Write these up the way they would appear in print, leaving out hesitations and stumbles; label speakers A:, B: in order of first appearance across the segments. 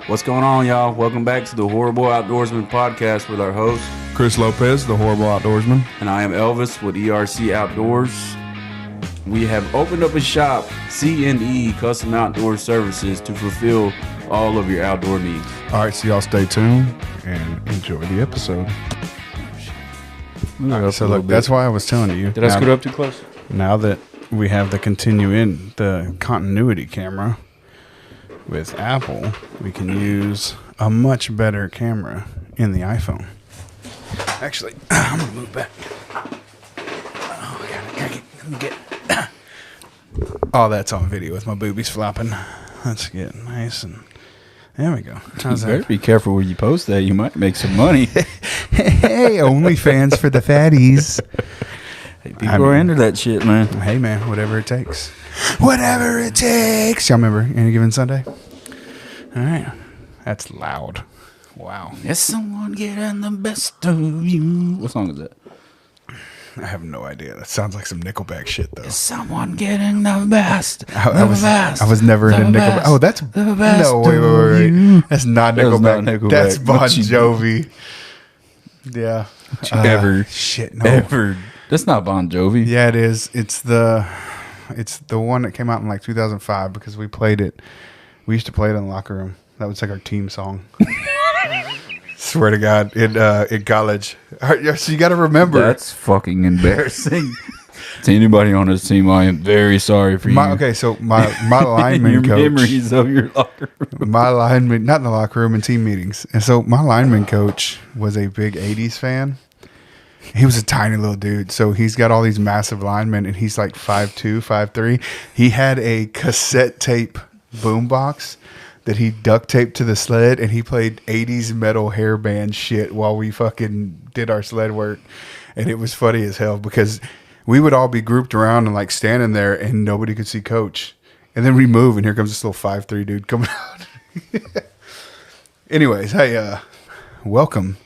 A: What's going on, y'all? Welcome back to the Horrible Outdoorsman podcast with our host,
B: Chris Lopez, the Horrible Outdoorsman.
A: and I am Elvis with ERC Outdoors. We have opened up a shop, C&E Custom Outdoor Services, to fulfill all of your outdoor needs.
B: All right, so y'all stay tuned and enjoy the episode. All right, so look, that's why I was telling you.
A: Did I scoot up too close?
B: Now that we have the continuity camera with Apple, we can use a much better camera in the iPhone. Actually, I'm gonna move back. Oh, let me get. Oh, that's on video with my boobies flopping. Let's get nice and there we go.
A: How's that? Better be careful where you post that. You might make some money.
B: Hey, OnlyFans for the fatties.
A: Hey, people are into that shit, man.
B: Hey, man, whatever it takes. Whatever it takes. Y'all remember Any Given Sunday? All right. That's loud. Wow.
A: Is someone getting the best of you? What song is that?
B: I have no idea. That sounds like some Nickelback shit, though.
A: Is someone getting the best?
B: I was never into Nickelback. Oh, that's
A: the best.
B: No, wait. That's not Nickelback.
A: Not Nickelback.
B: That's Bon Jovi. Yeah.
A: Shit. No. Ever. That's not Bon Jovi.
B: Yeah, it is. It's the one that came out in like 2005 because we played it. We used to play it in the locker room. That was like our team song. Swear to God, in college. So you got to remember.
A: That's fucking embarrassing. To anybody on this team, I am very sorry for you.
B: Okay, so my lineman
A: your
B: coach.
A: Memories of your locker room.
B: My lineman, not in the locker room, in team meetings. And so my lineman coach was a big 80s fan. He was a tiny little dude. So he's got all these massive linemen, and he's like 5'2", 5'3". He had a cassette tape boombox that he duct taped to the sled, and he played 80s metal hair band shit while we fucking did our sled work. And it was funny as hell because we would all be grouped around and like standing there and nobody could see coach. And then we move and here comes this little 5'3" dude coming out. Anyways, hey, welcome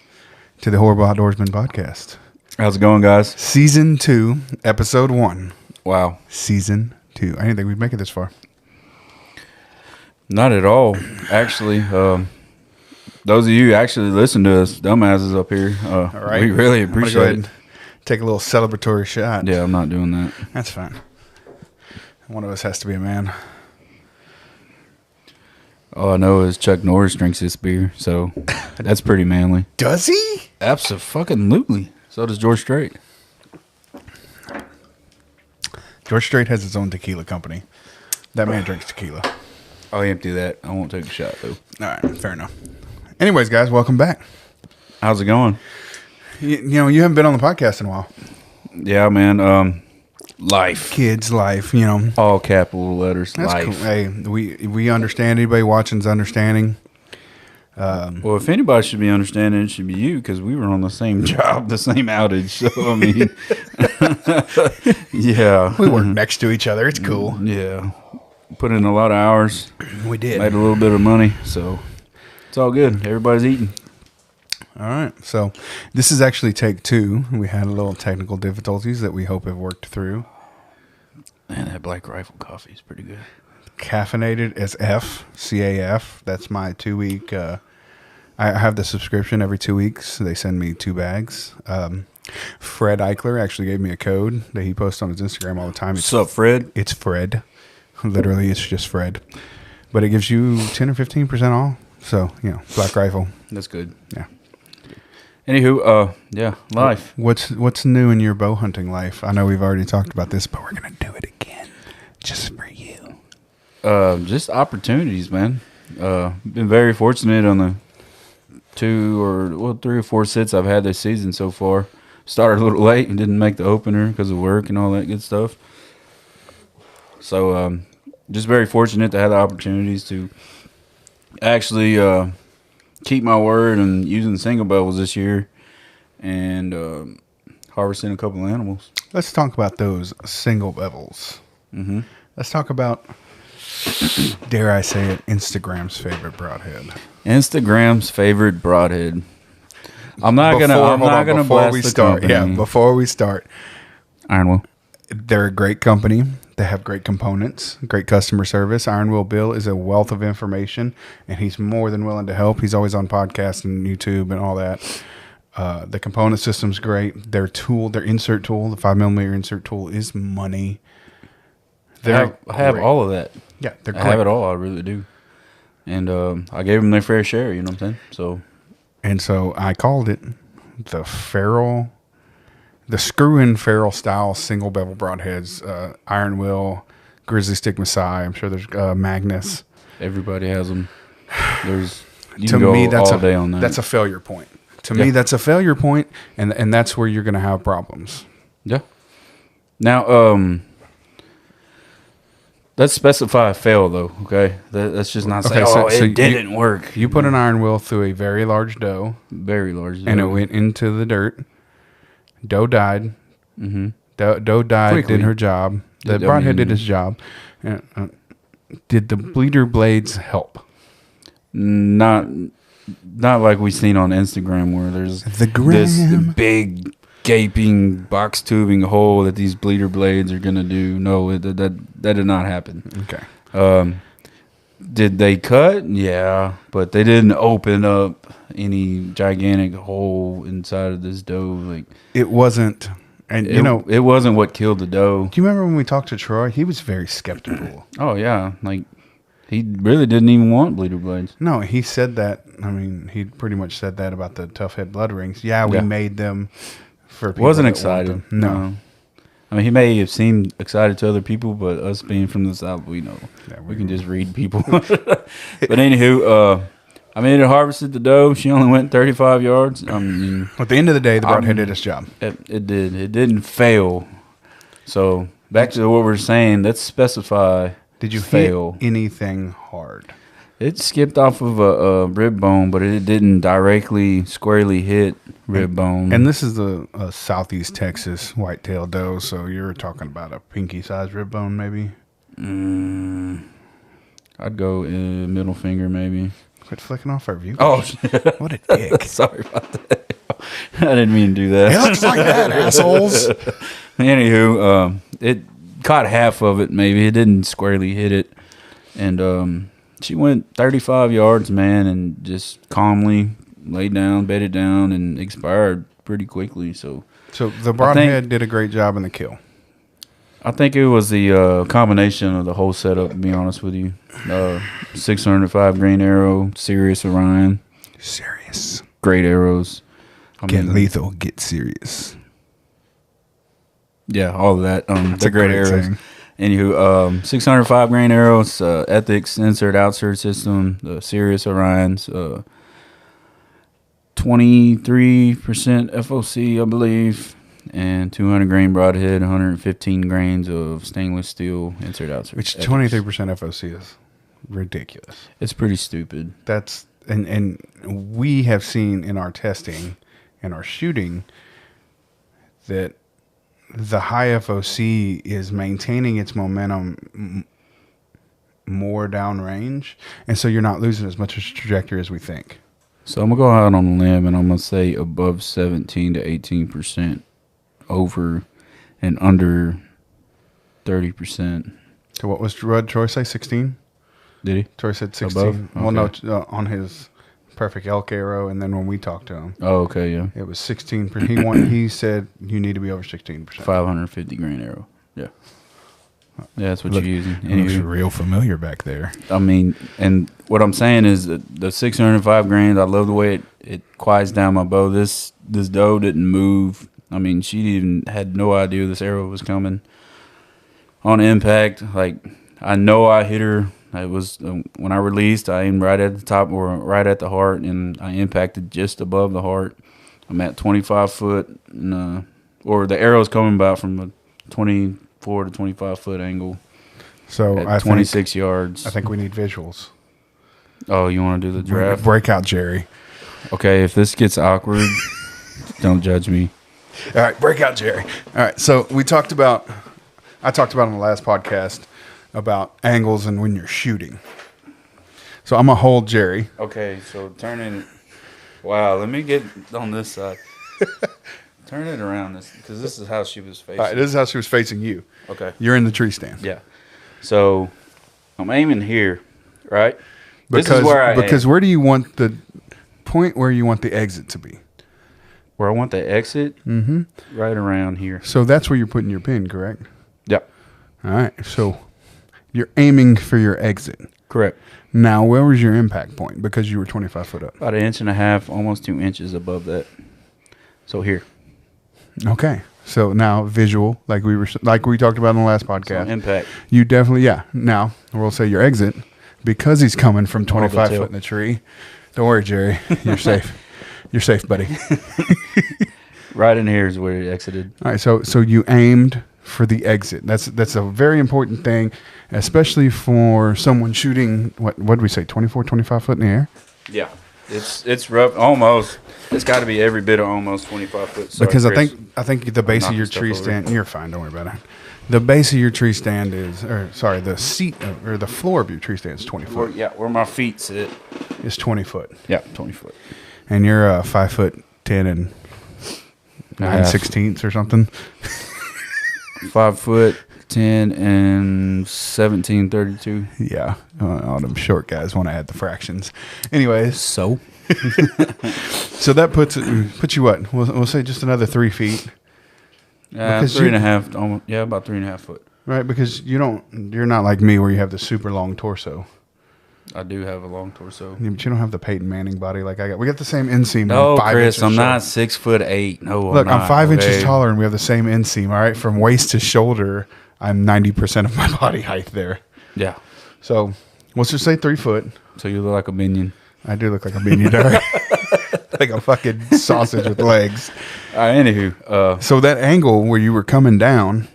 B: to the Horrible Outdoorsman podcast.
A: How's it going, guys?
B: Season 2, episode 1.
A: Wow.
B: Season 2. I didn't think we'd make it this far.
A: Not at all. Actually, those of you who actually listen to us, dumbasses up here,
B: all right.
A: We really appreciate
B: go ahead
A: it.
B: And take a little celebratory shot.
A: Yeah, I'm not doing that.
B: That's fine. One of us has to be a man.
A: All I know is Chuck Norris drinks this beer, so that's pretty manly.
B: Does he?
A: Absolutely. So does George Strait.
B: George Strait has his own tequila company. That man drinks tequila.
A: I'll empty that. I won't take a shot, though.
B: All right, fair enough. Anyways, guys, welcome back.
A: How's it going?
B: You haven't been on the podcast in a while.
A: Yeah, man. Life.
B: Kids, life,
A: All capital letters.
B: That's
A: life.
B: cool. Hey, we understand. Anybody watching's understanding.
A: Well, if anybody should be understanding, it should be you, because we were on the same job, the same outage. So, I mean, yeah.
B: We work next to each other. It's cool.
A: Yeah. Put in a lot of hours.
B: We did.
A: Made a little bit of money. So, it's all good. Everybody's eating.
B: All right. So, this is actually take 2. We had a little technical difficulties that we hope have worked through.
A: Man, that Black Rifle coffee is pretty good.
B: Caffeinated as F, CAF. That's my 2-week. I have the subscription every 2 weeks. They send me 2 bags. Fred Eichler actually gave me a code that he posts on his Instagram all the time.
A: What's up, Fred?
B: It's Fred. Literally, it's just Fred. But it gives you 10 or 15% off. So, Black Rifle.
A: That's good.
B: Yeah.
A: Anywho, yeah, life.
B: What's new in your bow hunting life? I know we've already talked about this, but we're going to do it again just for you.
A: Just opportunities, man. Been very fortunate on the 3 or 4 sits I've had this season so far. Started a little late and didn't make the opener because of work and all that good stuff. So, just very fortunate to have the opportunities to actually keep my word and using single bevels this year and harvesting a couple of animals.
B: Let's talk about those single bevels.
A: Mm-hmm.
B: Let's talk about, dare I say it, Instagram's favorite broadhead.
A: Instagram's favorite broadhead. I'm not gonna blast the company.
B: Yeah, before we start,
A: Ironwell.
B: they're a great company. They have great components, great customer service. Iron Will Bill is a wealth of information, and he's more than willing to help. He's always on podcasts and YouTube and all that. The component system's great. Their tool, their insert tool, the 5mm insert tool is money.
A: I have all of that.
B: Yeah, they're great.
A: I have it all. I really do. And I gave them their fair share. You know what I'm saying?
B: So I called it the screw-in ferrule style single bevel broadheads, Iron Will, Grizzly Stick Messiah. I'm sure there's Magnus.
A: Everybody has them.
B: To me, that's all day on that. That's a failure point. To me, that's a failure point, and that's where you're going to have problems.
A: Yeah. Now, let's specify a fail though. Okay, that's just not saying it didn't work.
B: You put an Iron Will through a very large doe,
A: and
B: it went into the dirt. Doe died.
A: Mm-hmm.
B: Doe died.
A: Quickly.
B: Did her job. The broadhead did his job. Did the bleeder blades help?
A: Not like we've seen on Instagram where there's this big gaping box tubing hole that these bleeder blades are gonna do. No, that did not happen.
B: Okay.
A: Did they cut? Yeah, but they didn't open up any gigantic hole inside of this doe. Like
B: it wasn't, and
A: it wasn't what killed the doe.
B: Do you remember when we talked to Troy? He was very skeptical.
A: Oh yeah, like he really didn't even want bleeder blades.
B: No, he said that. I mean, he pretty much said that about the tough head blood rings. Yeah, we made them for people.
A: Wasn't excited. No. I mean, he may have seemed excited to other people, but us being from the South, we know. Yeah, we can just read people. But anywho, I mean, it harvested the doe. She only went 35 yards. I mean,
B: at the end of the day, the broadhead did its job.
A: It did. It didn't fail. So back to what we're saying, let's specify.
B: Did you fail anything hard?
A: It skipped off of a rib bone, but it didn't directly squarely hit rib bone.
B: And this is a Southeast Texas whitetail doe, so you're talking about a pinky-sized rib bone, maybe?
A: I'd go middle finger, maybe.
B: Quit flicking off our view.
A: Oh,
B: what a dick.
A: Sorry about that. I didn't mean to do that.
B: It looks like that, assholes.
A: Anywho, it caught half of it, maybe. It didn't squarely hit it. And she went 35 yards, man, and just calmly laid down, bedded down, and expired pretty quickly. So
B: the broadhead did a great job in the kill.
A: I think it was the combination of the whole setup, to be honest with you. 605 grain arrow, Sirius Orion.
B: Serious.
A: Great arrows.
B: Get lethal, get serious.
A: Yeah, all of that.
B: They're great arrows. Thing.
A: Anywho, 605 grain arrows, Ethics insert outsert system, the Sirius Orions, 23% FOC, I believe, and 200 grain broadhead, 115 grains of stainless steel insert outsert.
B: Which 23% FOC is ridiculous.
A: It's pretty stupid.
B: That's and we have seen in our testing and our shooting that the high FOC is maintaining its momentum more downrange, and so you're not losing as much of a trajectory as we think.
A: So I'm going to go out on a limb, and I'm going to say above 17 to 18% over and under 30%.
B: So what was Troy say, 16?
A: Did he?
B: Troy said 16.
A: Above? Okay.
B: Well, no, on his perfect elk arrow, and then when we talked to him.
A: Oh, okay, yeah.
B: It was 16. He said you need to be over 16%.
A: 550 grain arrow. Yeah. Yeah, that's what you're using.
B: It looks real familiar back there.
A: I mean, and what I'm saying is that the 605 grains, I love the way it quiets down my bow. This doe didn't move. I mean, she even had no idea this arrow was coming. On impact, like, I know I hit her. It was when I released, I aimed right at the top or right at the heart, and I impacted just above the heart. I'm at 25 foot, and, or the arrow's coming about from a 24 to 25 foot angle.
B: So
A: at 26 yards.
B: I think we need visuals.
A: Oh, you want to do the draft?
B: Breakout Jerry.
A: Okay, if this gets awkward, don't judge me.
B: All right, breakout Jerry. All right, so I talked about on the last podcast about angles and when you're shooting. So I'm going to hold Jerry.
A: Okay, so turning. Wow, let me get on this side. Turn it around, because this is how she was facing.
B: All right, this is how she was facing you.
A: Okay.
B: You're in the tree stand.
A: Yeah. So I'm aiming here, right?
B: Because,
A: this is where I
B: because where do you want the point where you want the exit to be?
A: Where I want the exit?
B: Mm-hmm.
A: Right around here.
B: So that's where you're putting your pin, correct?
A: Yep.
B: All right. So you're aiming for your exit.
A: Correct.
B: Now, where was your impact point? Because you were 25 foot up.
A: About 1.5 inches, almost 2 inches above that. So here.
B: Okay. So now visual, like we talked about in the last podcast.
A: So impact.
B: You definitely, yeah. Now we'll say your exit, because he's coming from 25 foot in the tree. Don't worry, Jerry. You're safe. You're safe, buddy.
A: Right in here is where it exited.
B: All right. So you aimed for the exit. That's a very important thing, especially for someone shooting, what did we say, 24, 25 foot in the air?
A: Yeah. It's rough. Almost. It's got to be every bit of almost 25 foot. Sorry,
B: Because
A: Chris.
B: I think the base of your tree stand, you're fine, don't worry about it. The base of your tree stand the seat or the floor of your tree stand is 20 foot.
A: Where my feet sit.
B: Is 20 foot.
A: Yeah, 20 foot.
B: And you're 5 foot 10 and 9/16 or something.
A: 5 foot 10 and 17.32.
B: Yeah, all them short guys want to add the fractions. Anyways,
A: So
B: so that puts you what? We'll say just another 3 feet. Because
A: 3.5. Almost, yeah, about 3.5 foot.
B: Right, because you're not like me where you have the super long torso.
A: I do have a long torso.
B: Yeah, but you don't have the Peyton Manning body like I got. We got the same inseam.
A: No,
B: 5
A: Chris,
B: inches
A: I'm
B: short.
A: not 6'8". No,
B: Look, I'm 5 inches
A: okay?
B: taller, and we have the same inseam. All right, from waist to shoulder, I'm 90% of my body height there.
A: Yeah.
B: So let's just say 3 foot.
A: So you look like a minion.
B: I do look like a minion, like a fucking sausage with legs.
A: Anywho,
B: So that angle where you were coming down,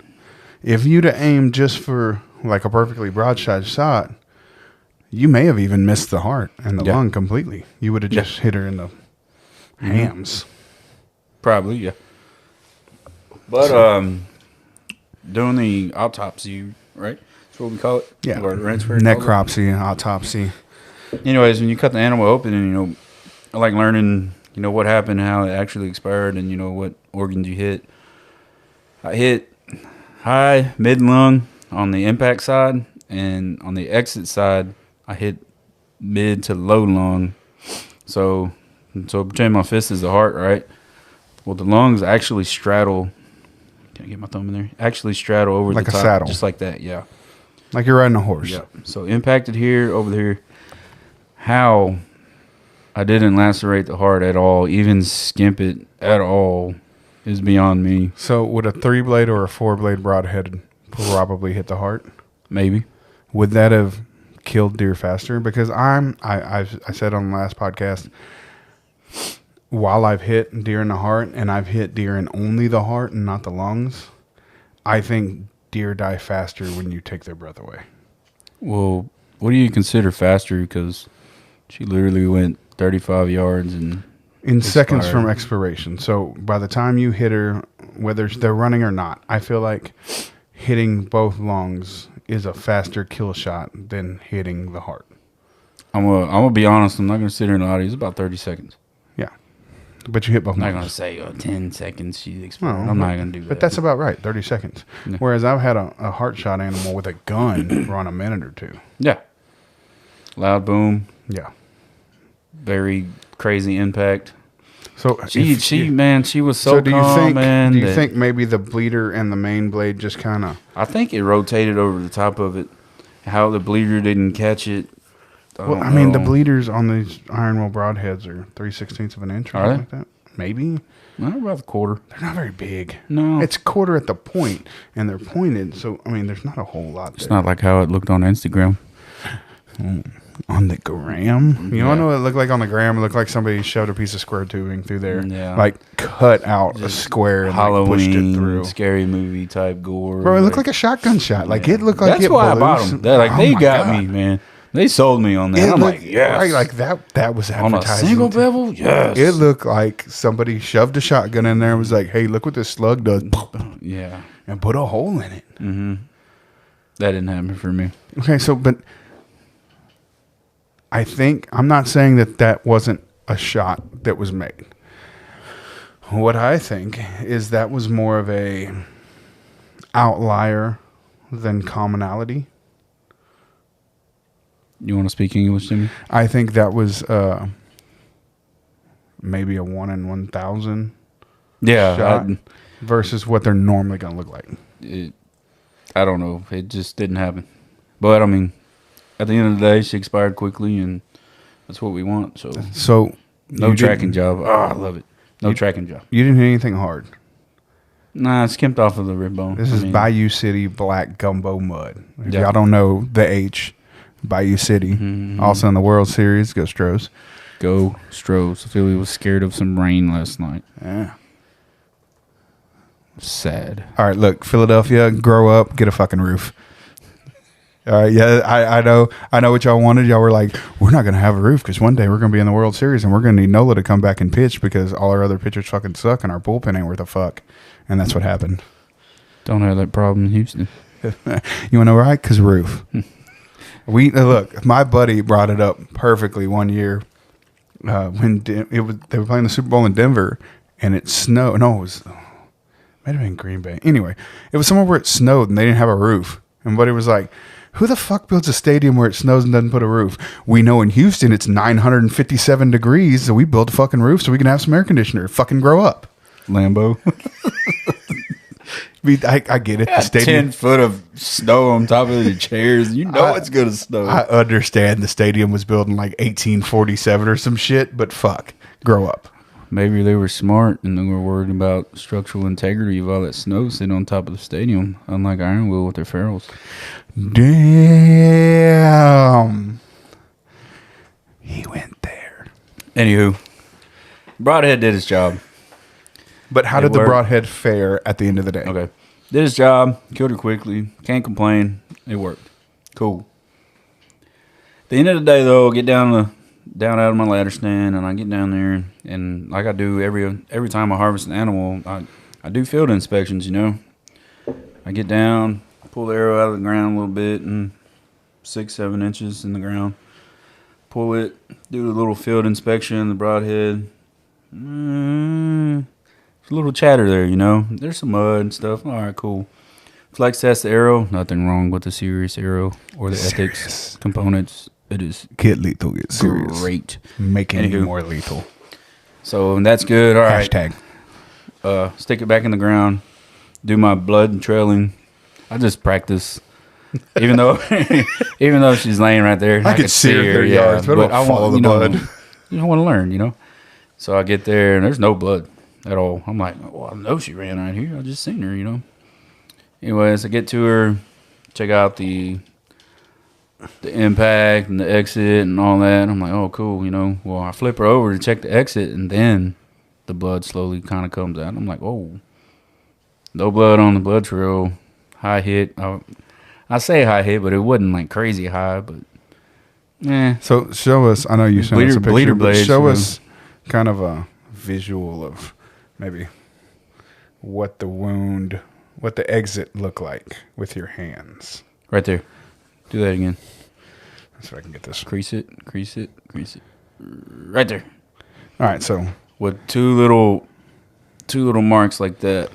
B: if you'd have aimed just for like a perfectly broadside shot, you may have even missed the heart and the lung completely. You would have just hit her in the hams.
A: probably, yeah. But doing the autopsy, right? That's what we call it.
B: Yeah,
A: Or Ransford calls it.
B: necropsy, autopsy.
A: Anyways, when you cut the animal open, and I like learning, what happened, how it actually expired, and what organs you hit. I hit high, mid lung on the impact side, and on the exit side, I hit mid to low lung. So between my fist is the heart, right? Well, the lungs actually straddle. Can I get my thumb in there? Actually straddle over
B: Like
A: the
B: a
A: top,
B: saddle.
A: just like that. Yeah.
B: Like you're riding a horse.
A: Yeah. So impacted here, over here. How I didn't lacerate the heart at all, even skimp it at all, is beyond me.
B: So would a 3-blade or a 4-blade broadhead probably hit the heart?
A: Maybe.
B: Would that have killed deer faster? Because I said on the last podcast, while I've hit deer in the heart and I've hit deer in only the heart and not the lungs, I think deer die faster when you take their breath away.
A: Well, what do you consider faster? Because she literally went 35 yards and
B: in seconds
A: expired.
B: from expiration. So by the time you hit her, whether they're running or not, I feel like hitting both lungs is a faster kill shot than hitting the heart.
A: I'm gonna be honest. I'm not gonna sit here and lie to you. It's about 30 seconds.
B: Yeah, but you hit both
A: I'm not gonna
B: lungs.
A: say 10 seconds. She expired.
B: No,
A: I'm not gonna do that.
B: But that's about right, 30 seconds.
A: Yeah.
B: Whereas I've had a heart shot animal with a gun run a minute or two.
A: Yeah. Loud boom.
B: Yeah.
A: Very crazy impact.
B: So
A: She was so
B: do you
A: calm,
B: think
A: man.
B: do you
A: that-
B: think maybe the bleeder and the main blade just kind of?
A: I think it rotated over the top of it. How the bleeder didn't catch it.
B: Well, I mean, the bleeders on these iron will broadheads are 3/16 of an inch or
A: Are
B: something
A: they?
B: like that. Maybe
A: Not about a quarter.
B: they're not very big.
A: No,
B: It's quarter at the point, and they're pointed. So I mean, there's not a whole lot
A: it's
B: there.
A: not like how it looked on Instagram.
B: On the gram. You
A: Yeah.
B: want to know what it looked like on the gram? It looked like somebody shoved a piece of square tubing through there.
A: Yeah.
B: Like cut out a square and like pushed it
A: Halloween,
B: through.
A: scary movie type gore.
B: Bro, it looked like a shotgun shot. Like it looked like
A: That's
B: it
A: why I bought
B: balloons.
A: them. They're like,
B: Oh
A: they
B: my
A: got
B: God.
A: me, man. They sold me on that.
B: It
A: I'm
B: looked,
A: like, yes.
B: right, like that was
A: on a
B: advertising.
A: single bevel, yes.
B: It looked like somebody shoved a shotgun in there and was like, "Hey, look what this slug does,"
A: Yeah.
B: and put a hole in it.
A: Mm-hmm. That didn't happen for me.
B: Okay, so but I'm not saying that wasn't a shot that was made. What I think is that was more of a outlier than commonality.
A: You want to speak English to me?
B: I think that was maybe a 1 in 1,000
A: Yeah.
B: shot versus what they're normally going to look like.
A: I don't know. It just didn't happen. But, I mean, at the end of the day, she expired quickly, and that's what we want. So no tracking job. Oh, I love it. No tracking job.
B: You didn't hit anything hard.
A: Nah, it's skimped off of the rib bone.
B: This is Bayou City Black Gumbo Mud. If y'all don't know the H, Bayou City. Mm-hmm. Also in the World Series, go Stros.
A: Go Stros. Philly was scared of some rain last night.
B: Yeah.
A: Sad.
B: All right, look, Philadelphia, grow up, get a fucking roof. All right, yeah, I know what y'all wanted. Y'all were like, we're not going to have a roof because one day we're going to be in the World Series and we're going to need Nola to come back and pitch because all our other pitchers fucking suck and our bullpen ain't worth a fuck. And that's what happened.
A: Don't have that problem in Houston.
B: You want to know why? Because roof. Look, my buddy brought it up perfectly one year when they were playing the Super Bowl in Denver and it snowed. No, might have been Green Bay. Anyway, it was somewhere where it snowed and they didn't have a roof. And buddy was like, who the fuck builds a stadium where it snows and doesn't put a roof? We know in Houston it's 957 degrees, so we built a fucking roof so we can have some air conditioner. Fucking grow up.
A: Lambo.
B: I get it. The stadium,
A: 10 foot of snow on top of the chairs. You know it's going to snow.
B: I understand the stadium was built in like 1847 or some shit, but fuck. Grow up.
A: Maybe they were smart and they were worried about structural integrity of all that snow sitting on top of the stadium, unlike Ironville with their ferals.
B: Damn. He went there.
A: Anywho, Broadhead did his job.
B: But how did the Broadhead fare at the end of the day?
A: Okay. Did his job, killed her quickly, can't complain. It worked. Cool. At the end of the day, though, get down out of my ladder stand, and I get down there, and like I do every time I harvest an animal, I do field inspections, you know. I get down, pull the arrow out of the ground a little bit, and 6-7 inches in the ground. Pull it, do a little field inspection, the Broadhead. There's a little chatter there, you know. There's some mud and stuff. All right, cool. Flex test the arrow. Nothing wrong with the serious arrow or the ethics components. It is
B: get lethal, get serious.
A: Great.
B: Making you more lethal.
A: So that's good. All right.
B: Hashtag.
A: Stick it back in the ground. Do my blood trailing. I just practice. Even though she's laying right there.
B: I could see her yards, but I follow the blood.
A: You don't want to learn, you know. So I get there and there's no blood at all. I'm like, well, I know she ran right here. I just seen her, you know. Anyways, I get to her, check out the impact and the exit and all that. I'm like, oh, cool, you know. Well, I flip her over to check the exit, and then the blood slowly kind of comes out. I'm like, oh, no blood on the blood trail. High hit. I say high hit, but it wasn't like crazy high. But
B: So show us. I know you sent us a picture,
A: bleeder
B: but
A: blades,
B: show us kind of a visual of maybe what the exit looked like with your hands.
A: Right there. Do that again.
B: So I can get this.
A: Crease it. Right there.
B: All right, so
A: with two little marks like that.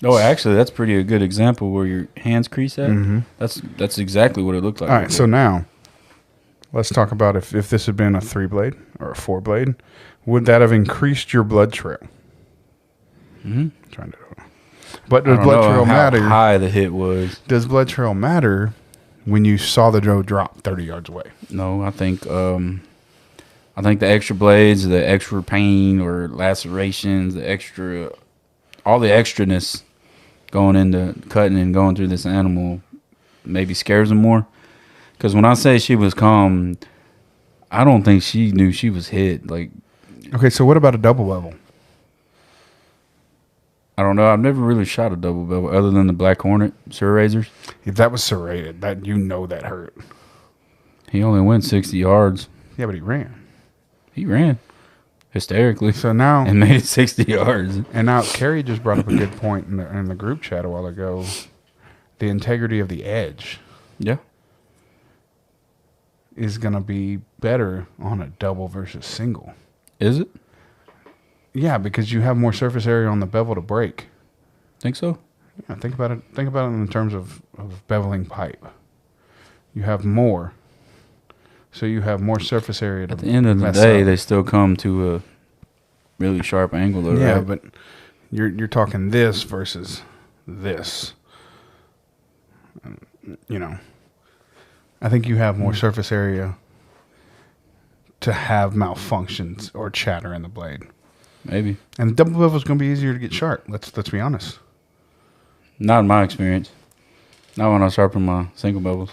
A: Oh, actually, that's a good example where your hands crease at. Mm-hmm. That's exactly what it looked like.
B: All right, so now let's talk about if this had been a 3-blade or a 4-blade, would that have increased your blood trail?
A: Mm-hmm.
B: But does blood trail matter?
A: How high the hit was.
B: Does blood trail matter when you saw the doe drop 30 yards away?
A: No, I think the extra blades, the extra pain or lacerations, all the extraness going into cutting and going through this animal maybe scares them more. Because when I say she was calm, I don't think she knew she was hit. Like,
B: okay, so what about a double bevel?
A: I don't know. I've never really shot a double bevel other than the Black Hornet Sur Razors.
B: If that was serrated, that that hurt.
A: He only went 60 yards.
B: Yeah, but he ran.
A: He ran hysterically.
B: So now
A: and made it 60 yards.
B: And now Kerry just brought up a good point in the group chat a while ago. The integrity of the edge.
A: Yeah.
B: Is going to be better on a double versus single.
A: Is it?
B: Yeah, because you have more surface area on the bevel to break.
A: Think so?
B: Yeah, think about it. Think about it in terms of beveling pipe. You have more, so you have more surface area to
A: At the end of the
B: mess
A: day,
B: up.
A: they still come to a really sharp angle, though,
B: Yeah,
A: right?
B: but you're talking this versus this. You know, I think you have more surface area to have malfunctions or chatter in the blade.
A: Maybe.
B: And double bevel is going to be easier to get sharp. Let's be honest.
A: Not in my experience. Not when I sharpen my single bevels.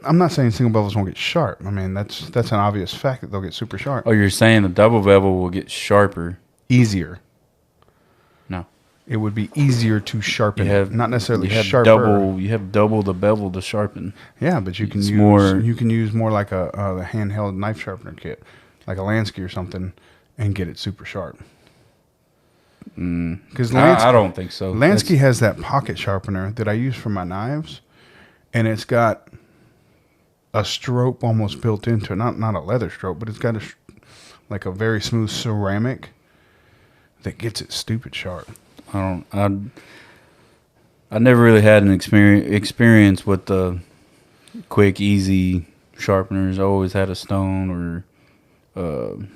B: I'm not saying single bevels won't get sharp. I mean, that's an obvious fact that they'll get super sharp.
A: Oh, you're saying the double bevel will get sharper?
B: Easier.
A: No.
B: It would be easier to sharpen. Not necessarily sharper.
A: You have double the bevel to sharpen.
B: Yeah, but you can use more like a handheld knife sharpener kit, like a Lansky or something, and get it super sharp. Because
A: I don't think so.
B: Lansky has that pocket sharpener that I use for my knives, and it's got a strobe almost built into it. Not a leather strobe, but it's got like a very smooth ceramic that gets it stupid sharp.
A: I never really had an experience with the quick, easy sharpeners. I always had a stone or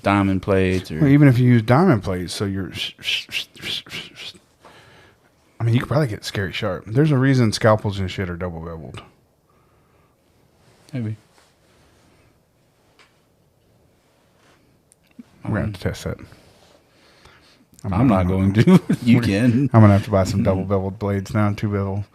A: diamond plates. Or
B: Well, even if you use diamond plates, so you're... I mean, you could probably get scary sharp. There's a reason scalpels and shit are double beveled.
A: maybe.
B: We're going to have to test that.
A: I'm not going to. You can.
B: I'm going to have to buy some double beveled blades now, two bevel.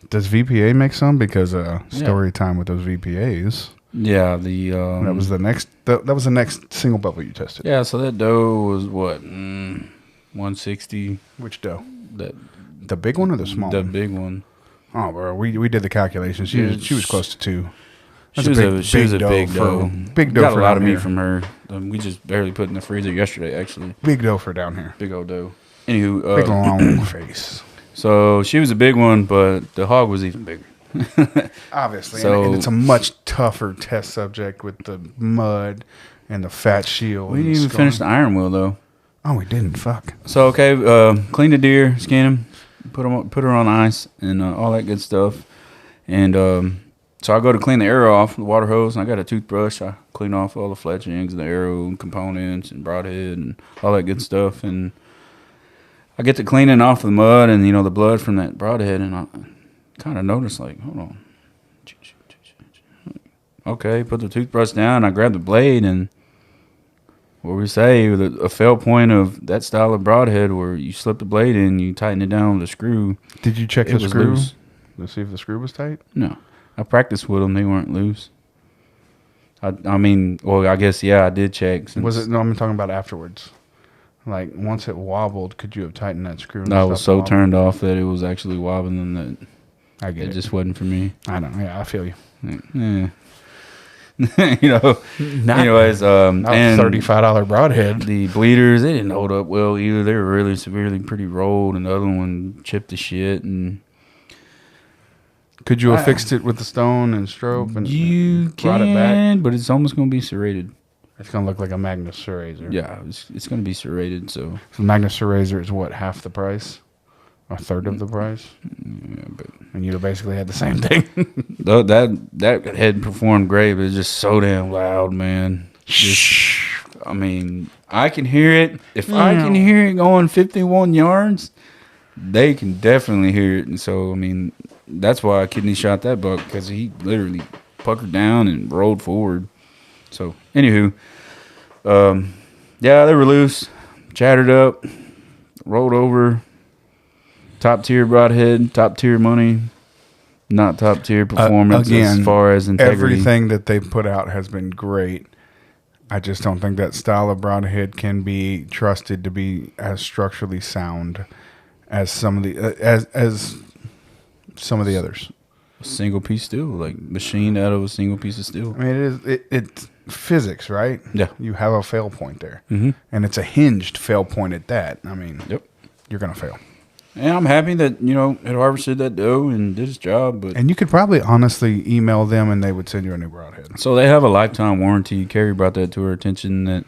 B: Does VPA make some? Because story time with those VPAs.
A: Yeah,
B: that was the next. That was the next single bevel you tested.
A: Yeah, so that dough was what 160.
B: Which dough?
A: The
B: big one or the small?
A: The
B: one?
A: big one.
B: Oh, bro, we did the calculations. She was close to 2.
A: She was a big dough.
B: Big dough.
A: Got
B: for
A: a lot of
B: down
A: meat
B: here.
A: from her. We just barely put in the freezer yesterday, actually.
B: Big dough for down here.
A: Big old dough. Anywho,
B: Big long face.
A: So she was a big one, but the hog was even bigger.
B: Obviously,
A: So-
B: and it's a much tougher test subject with the mud and the fat shield.
A: We
B: and
A: didn't even
B: scar-
A: finish the iron wheel though.
B: Oh, we didn't. Fuck.
A: So okay, clean the deer, skin him, put her on ice, and all that good stuff. And so I go to clean the arrow off the water hose, and I got a toothbrush. I clean off all the fletchings, the arrow and components, and broadhead, and all that good stuff. And I get to cleaning off the mud and the blood from that broadhead, and I kind of notice like, hold on. Okay, put the toothbrush down. I grab the blade, and what we say, a fail point of that style of broadhead where you slip the blade in, you tighten it down with a screw.
B: Did you check
A: It
B: the
A: was
B: screw?
A: loose.
B: Let's see if the screw was tight.
A: No, I practiced with them. They weren't loose. I mean, well, I guess, yeah, I did check.
B: Was it? No, I'm talking about afterwards. Like, once it wobbled, could you have tightened that screw? and
A: I was
B: stopped
A: so
B: wobbling?
A: turned off that it was actually wobbling that
B: I get
A: it
B: it.
A: just wasn't for me.
B: I know. Yeah, I feel you.
A: Yeah. Anyways,
B: Not
A: and
B: $35 broadhead.
A: the bleeders, they didn't hold up well either. They were really severely pretty rolled, and the other one chipped to shit. And
B: Could you have fixed it with the stone and strobe and
A: you
B: brought it back?
A: can, but it's almost going to be serrated.
B: It's gonna look like a Magnus Serrazer.
A: Yeah, it's going to be serrated, so.
B: So Magnus Serrazer is what, half the price, a third of the price,
A: Yeah, but
B: and you'd have basically had the same thing.
A: that head performed great, but it's just so damn loud, man. I mean, I can hear it. If I can hear it going 51 yards, they can definitely hear it. And so, I mean, that's why I kidney shot that buck, because he literally puckered down and rolled forward. So, anywho, yeah, they were loose, chattered up, rolled over. Top tier broadhead, top tier money, not top tier performance
B: again,
A: as far as integrity.
B: Everything that they've put out has been great. I just don't think that style of broadhead can be trusted to be as structurally sound as some of the as some of the others.
A: A single piece steel, like machined out of a single piece of steel.
B: I mean, it's physics, right?
A: Yeah.
B: You have a fail point there,
A: Mm-hmm.
B: and it's a hinged fail point at that. I mean,
A: Yep.
B: you're gonna fail.
A: And I'm happy that it harvested that dough and did its job. But
B: And you could probably honestly email them, and they would send you a new broadhead.
A: so they have a lifetime warranty. Carrie brought that to her attention that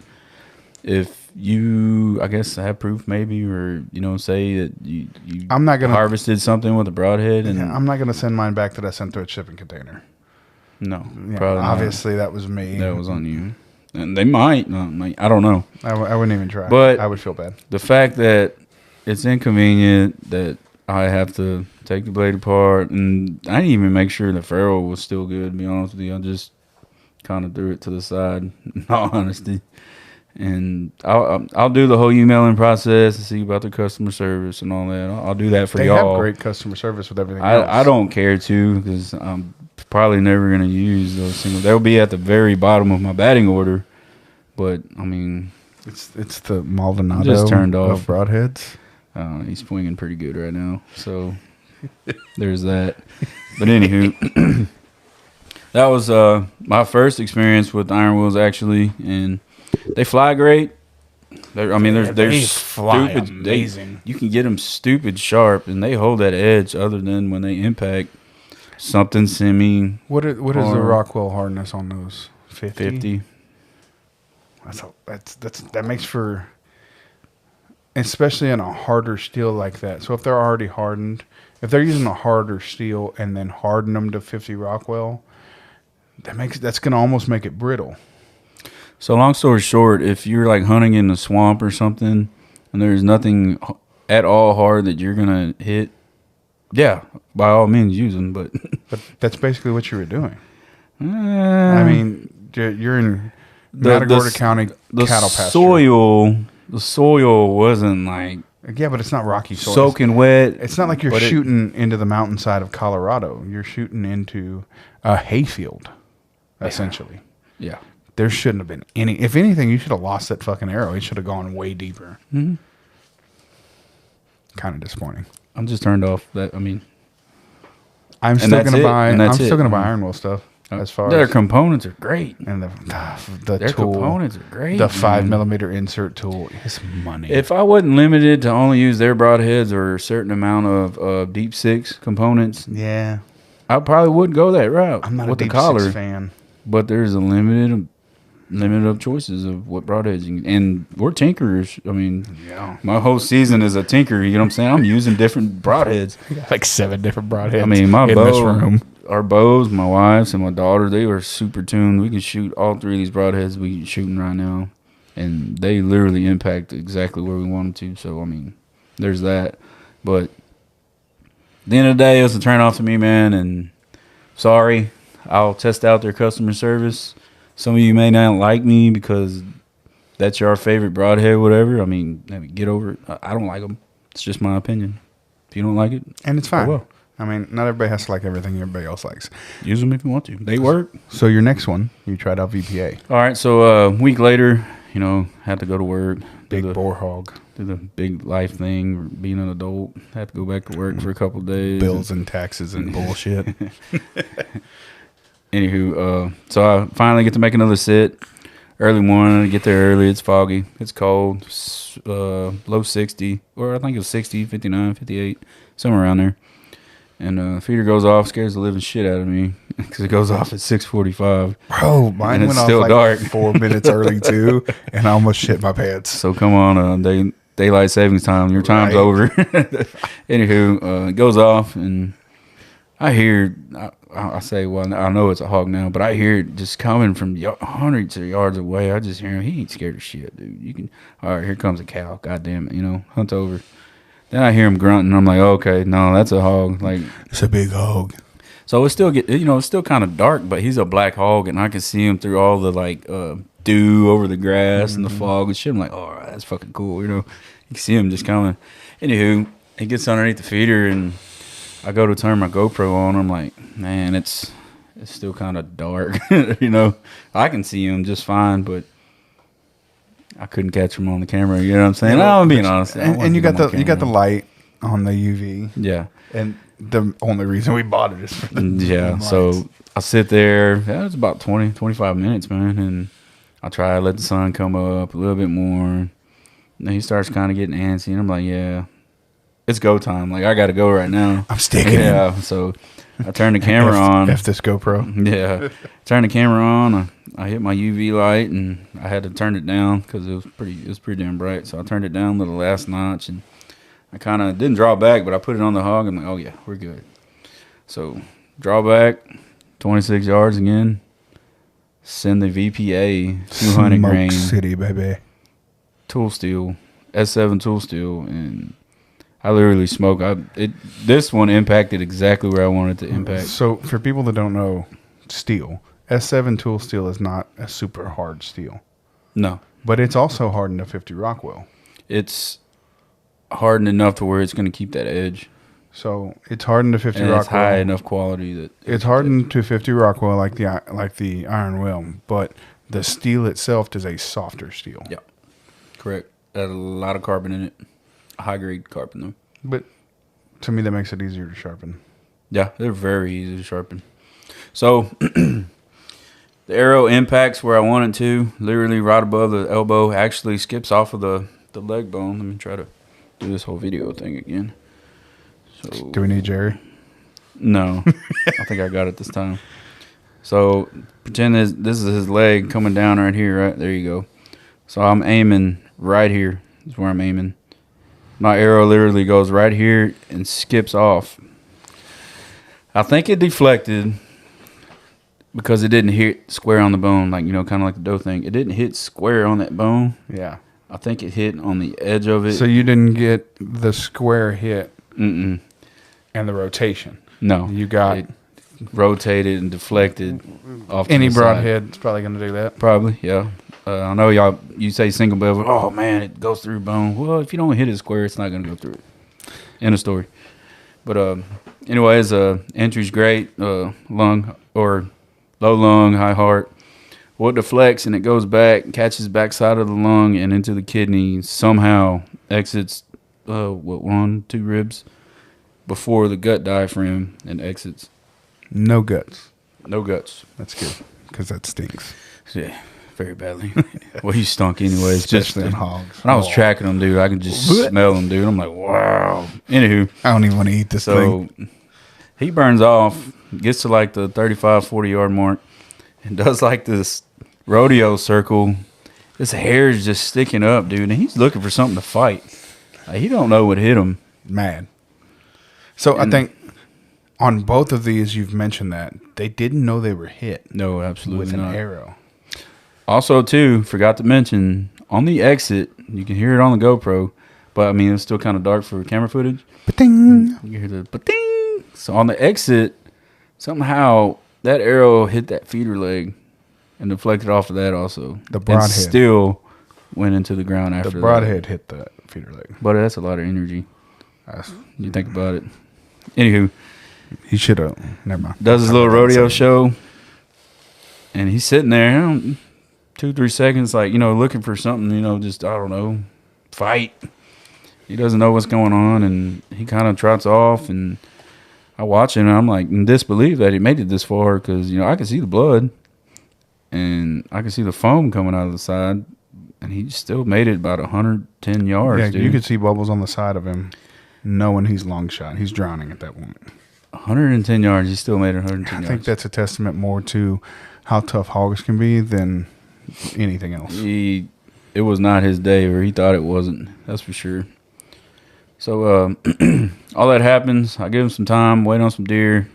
A: if you, I guess, have proof maybe, or say that you
B: I'm not gonna
A: harvested something with a broadhead, and
B: I'm not gonna send mine back that I sent to a shipping container.
A: no,
B: Yeah,
A: probably not.
B: obviously that was me.
A: That was on you, and they might. I don't know.
B: I wouldn't even try.
A: But
B: I would feel bad.
A: the fact that it's inconvenient that I have to take the blade apart, and I didn't even make sure the ferrule was still good. To be honest with you, I just kind of threw it to the side. In all honesty. And I'll do the whole emailing process and see about the customer service and all that. I'll do that for
B: They
A: y'all.
B: have great customer service with everything else.
A: I don't care to, because I'm probably never going to use those singles. They'll be at the very bottom of my batting order. But I mean,
B: it's the Maldonado
A: just turned off
B: of broadheads.
A: He's swinging pretty good right now, so there's that. But anywho, that was my first experience with iron wheels actually, and they fly great. They're
B: fly
A: stupid.
B: amazing.
A: You can get them stupid sharp, and they hold that edge. Other than when they impact something semi.
B: What is the Rockwell hardness on those?
A: 50.
B: That makes for, especially in a harder steel like that. So if they're already hardened, if they're using a harder steel and then harden them to 50 Rockwell, that's gonna almost make it brittle.
A: So long story short, if you're like hunting in the swamp or something, and there's nothing at all hard that you're gonna hit, yeah, by all means use them. But
B: that's basically what you were doing. I mean, you're in Matagorda County cattle pasture.
A: The soil wasn't like
B: yeah, but it's not rocky soil.
A: Soaking wet.
B: It's not like you're shooting into the mountainside of Colorado. You're shooting into a hayfield, essentially.
A: Yeah.
B: There shouldn't have been any. If anything, you should have lost that fucking arrow. It should have gone way deeper.
A: Mm-hmm.
B: Kind of disappointing.
A: I'm just turned off. That I mean,
B: I'm still gonna buy. I'm still gonna buy iron wheel stuff. As far
A: their
B: as
A: components are great,
B: and the
A: their
B: tool,
A: components are great.
B: The 5mm insert tool is money.
A: If I wasn't limited to only use their broadheads or a certain amount of deep six components,
B: yeah,
A: I probably would go that route.
B: I'm not
A: with
B: a deep
A: the collar
B: six fan,
A: but there's a limited of choices of what broadheads you can, and we're tinkerers. I mean,
B: yeah,
A: my whole season is a tinker. You know what I'm saying? I'm using different broadheads,
B: like 7 different broadheads.
A: I mean, my
B: in
A: bow,
B: this room.
A: Our bows, my wife's and my daughter, they are super tuned. We can shoot all 3 of these broadheads we shooting right now, and they literally impact exactly where we want them to. So I mean, there's that. But at the end of the day, it was a turn off to me, man. And sorry, I'll test out their customer service. Some of you may not like me because that's your favorite broadhead, whatever. I mean, get over it. I don't like them. It's just my opinion. If you don't like it,
B: and it's fine.
A: Oh well.
B: I mean, not everybody has to like everything everybody else likes.
A: Use them if you want to. They work.
B: So your next one, you tried out VPA.
A: All right. So a week later, had to go to work.
B: Big bore hog.
A: Do the big life thing, being an adult. Had to go back to work for a couple of days.
B: Bills and taxes and bullshit.
A: Anywho, so I finally get to make another sit. Early morning, I get there early. It's foggy. It's cold. Low 60. Or I think it was 60, 59, 58. Somewhere around there. And feeder goes off, scares the living shit out of me because it goes off at 6:45.
B: Bro, mine
A: and
B: went
A: it's
B: off
A: still
B: like
A: dark.
B: 4 minutes early too, and I almost shit my pants.
A: So come on, daylight savings time. Your time's over. Anywho, it goes off, and I hear. I say, well, I know it's a hog now, but I hear it just coming from hundreds of yards away. I just hear him. He ain't scared of shit, dude. You can. All right, here comes a cow. God damn it, hunt over. Then I hear him grunting. I'm like, okay, no, that's a hog. Like,
B: it's a big hog.
A: So it's still it's still kind of dark, but he's a black hog, and I can see him through all the dew over the grass and the fog and shit. I'm like, all right, that's fucking cool. You can see him just coming. Anywho, he gets underneath the feeder, and I go to turn my GoPro on. I'm like, man, it's still kind of dark. I can see him just fine, but I couldn't catch him on the camera. You know what I'm saying? No, I'm being honest.
B: And you got the light on the UV.
A: Yeah.
B: And the only reason we bought it is for the
A: So I sit there. Yeah, it's about 20, 25 minutes, man. And I try to let the sun come up a little bit more. And then he starts kind of getting antsy. And I'm like, yeah, it's go time. Like, I got to go right now.
B: I'm sticking.
A: Yeah. So I turned the camera on.
B: F this GoPro.
A: Yeah, turned the camera on. I hit my UV light and I had to turn it down because it was pretty damn bright. So I turned it down to the last notch and I kind of didn't draw back, but I put it on the hog. I'm like, oh yeah, we're good. So draw back, 26 yards again. Send the VPA 200
B: Smoke
A: grain
B: City, baby.
A: tool steel, S7 tool steel, and I literally smoked. This one impacted exactly where I wanted to impact.
B: So for people that don't know, steel, S7 tool steel is not a super hard steel.
A: No,
B: But it's also hardened to 50 Rockwell.
A: it's hardened enough to where it's going to keep that edge.
B: So it's hardened to 50
A: And
B: Rockwell.
A: it's high enough quality that
B: It's hardened to 50 Rockwell like the iron will, but the steel itself is a softer steel.
A: Yeah, correct. Had a lot of carbon in it, high grade carbon though.
B: But to me, that makes it easier to sharpen.
A: Yeah, they're very easy to sharpen. So the arrow impacts where I want it to, literally right above the elbow. Actually skips off of the leg bone. Let me try to do this whole video thing again. So
B: Do we need Jerry?
A: no, I think I got it this time. So pretend this is his leg coming down right here. Right there you go. So I'm aiming right here. Is where I'm aiming. My arrow literally goes right here and skips off. I think it deflected because it didn't hit square on the bone, like, kind of like the doe thing. It didn't hit square on that bone.
B: Yeah.
A: I think it hit on the edge of it.
B: So you didn't get the square hit
A: Mm-mm.
B: and the rotation.
A: No.
B: You got
A: it rotated and deflected off to
B: any
A: the side.
B: broadhead's probably going to do that.
A: Probably, yeah. I know you say single bevel. Oh, man, it goes through bone. Well, if you don't hit it square, it's not going to go through it. End of story. But anyways, entry's great. Lung or low lung, high heart. Well, it deflects and it goes back, catches backside of the lung and into the kidney. Somehow exits 1, 2 ribs before the gut diaphragm and exits.
B: No guts.
A: No guts.
B: That's good because that stinks.
A: Yeah, very badly. Well, he stunk anyways.
B: Especially in hogs.
A: When I was tracking them, dude, I could just smell them, dude. I'm like, wow. Anywho.
B: I don't even want to eat this thing.
A: So he burns off, gets to like the 35, 40-yard mark, and does like this rodeo circle. His hair is just sticking up, dude, and he's looking for something to fight. Like, he don't know what hit him.
B: Mad. So I think on both of these, you've mentioned that they didn't know they were hit.
A: No, absolutely
B: with
A: not.
B: an arrow.
A: Also, too, forgot to mention, on the exit, you can hear it on the GoPro, but, I mean, it's still kind of dark for camera footage.
B: Ba-ding.
A: You can hear the ba-ding. So on the exit, somehow that arrow hit that feeder leg and deflected off of that also.
B: The broadhead.
A: And still went into the ground after
B: The
A: that.
B: broadhead hit the feeder leg.
A: But that's a lot of energy. You think about it. Anywho.
B: He should have. Never mind.
A: Does his little rodeo show. And he's sitting there, 2-3 seconds, like, looking for something, just, I don't know, fight. He doesn't know what's going on, and he kind of trots off, and I watch him, and I'm like in disbelief that he made it this far because, I can see the blood, and I can see the foam coming out of the side, and he still made it about 110 yards,
B: Yeah,
A: dude.
B: you could see bubbles on the side of him, knowing he's long shot. He's drowning at that point.
A: 110 yards, he still made it 110
B: I
A: yards.
B: think that's a testament more to how tough hogs can be than anything else.
A: It was not his day, or he thought it wasn't. That's for sure. So all that happens. I give him some time, wait on some deer.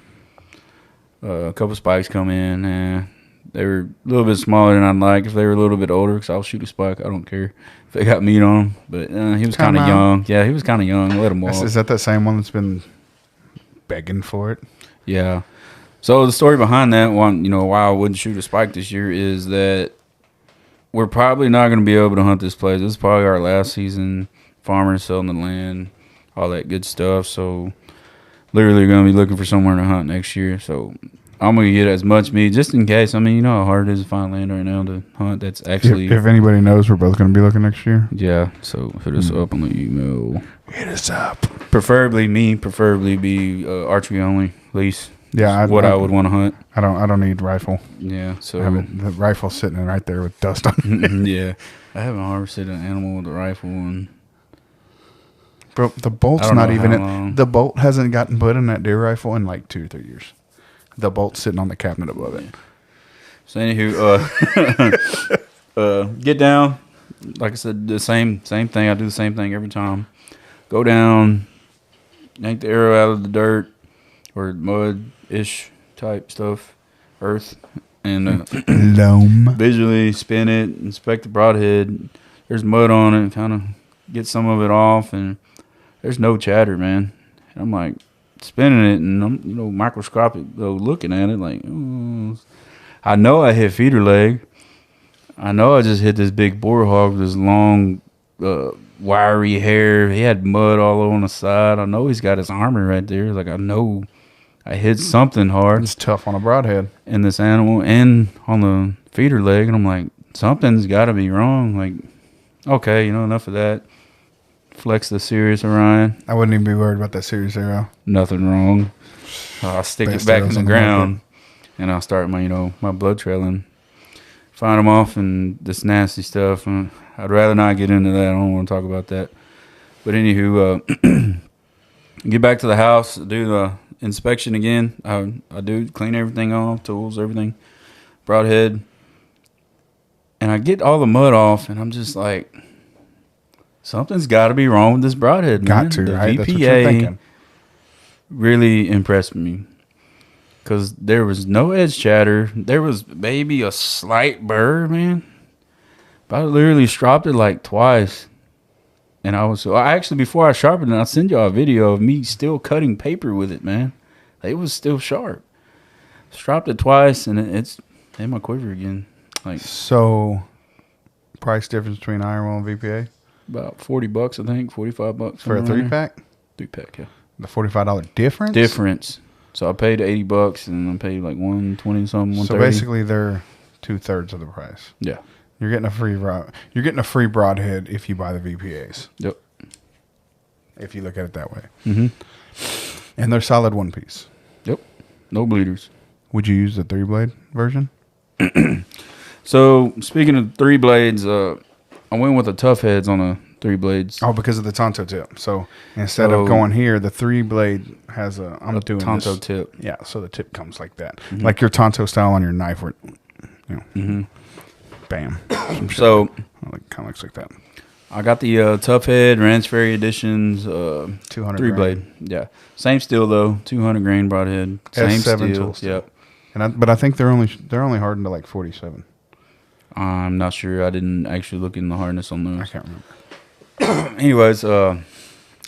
A: A couple spikes come in. They were a little bit smaller than I'd like. If they were a little bit older, because I'll shoot a spike. I don't care if they got meat on them. But he was kind of young. Yeah, he was kind of young. Let him walk.
B: Is that same one that's been begging for it?
A: Yeah. So the story behind that one, why I wouldn't shoot a spike this year is that we're probably not going to be able to hunt this place. This is probably our last season. Farmers selling the land, all that good stuff. So literally going to be looking for somewhere to hunt next year. So I'm going to get as much meat just in case. I mean, you know how hard it is to find land right now to hunt. That's actually...
B: If anybody knows, we're both going to be looking next year.
A: Yeah. So hit us up on the email.
B: Hit us up.
A: Preferably be archery only, least.
B: Yeah,
A: I would want to hunt.
B: I don't need rifle.
A: Yeah, so
B: The rifle's sitting right there with dust on it.
A: yeah, I haven't harvested an animal with a rifle in
B: Bro, the
A: I
B: bolt's
A: don't
B: not
A: know
B: even
A: how
B: in.
A: long.
B: The bolt hasn't gotten put in that deer rifle in like 2 or 3 years. The bolt's sitting on the cabinet above it.
A: So anywho, get down. Like I said, the same thing. I do the same thing every time. Go down, yank the arrow out of the dirt or mud-ish type stuff, earth, and
B: Loam.
A: visually spin it, inspect the broadhead. There's mud on it, kind of get some of it off, and there's no chatter, man. And I'm like spinning it, and I'm microscopic though, looking at it like, oh. I know I hit feeder leg. I know I just hit this big boar hog with this long, wiry hair. He had mud all on the side. I know he's got his armor right there. Like, I know I hit something hard
B: It's tough on a broadhead.
A: in this animal and on the feeder leg. And I'm like, something's got to be wrong. Like, okay, enough of that. Flex the Sirius Orion.
B: I wouldn't even be worried about that serious arrow.
A: Nothing wrong. I'll stick
B: Best
A: it back in
B: arrows
A: the
B: on the
A: ground. And I'll start my, my blood trailing. Find them off and this nasty stuff. I'd rather not get into that. I don't want to talk about that. But anywho, get back to the house, do the inspection again. I do clean everything off, tools, everything, broadhead. And I get all the mud off, and I'm just like, something's got to be wrong with this broadhead, man.
B: Got to,
A: the
B: right?
A: VPA
B: That's what you're thinking.
A: really impressed me. Because there was no edge chatter. There was maybe a slight burr, man. But I literally stropped it like twice. And I actually, before I sharpened it, I'll send y'all a video of me still cutting paper with it, man. It was still sharp. Stropped it twice, and it's in my quiver again. Like,
B: So, price difference between Iron Will and VPA?
A: about $40, I think, $45
B: For a 3-pack?
A: 3-pack, yeah.
B: The $45 difference?
A: Difference. So I paid $80, and I paid like $120 something, $130.
B: So basically, they're 2/3 of the price.
A: Yeah.
B: You're getting a free broadhead if you buy the VPAs.
A: Yep.
B: If you look at it that way.
A: Mm-hmm.
B: And they're solid one piece.
A: Yep. No bleeders.
B: Would you use the 3-blade version?
A: So speaking of 3 blades, I went with the tough heads on the 3 blades.
B: Oh, because of the Tonto tip. So instead of going here, the 3-blade has a doing
A: Tonto
B: this.
A: tip.
B: Yeah, so the tip comes like that, like your Tonto style on your knife, where bam.
A: So
B: It kind of looks like that.
A: I got the tough head Ranch Fairy Editions
B: 200
A: 3 blade. Yeah, same steel though, 200 grain broadhead. Same
B: S7
A: steel.
B: tool steel.
A: Yep.
B: But I think they're only hardened to like 47.
A: I'm not sure. I didn't actually look in the hardness on
B: I
A: those.
B: can't remember.
A: Anyways,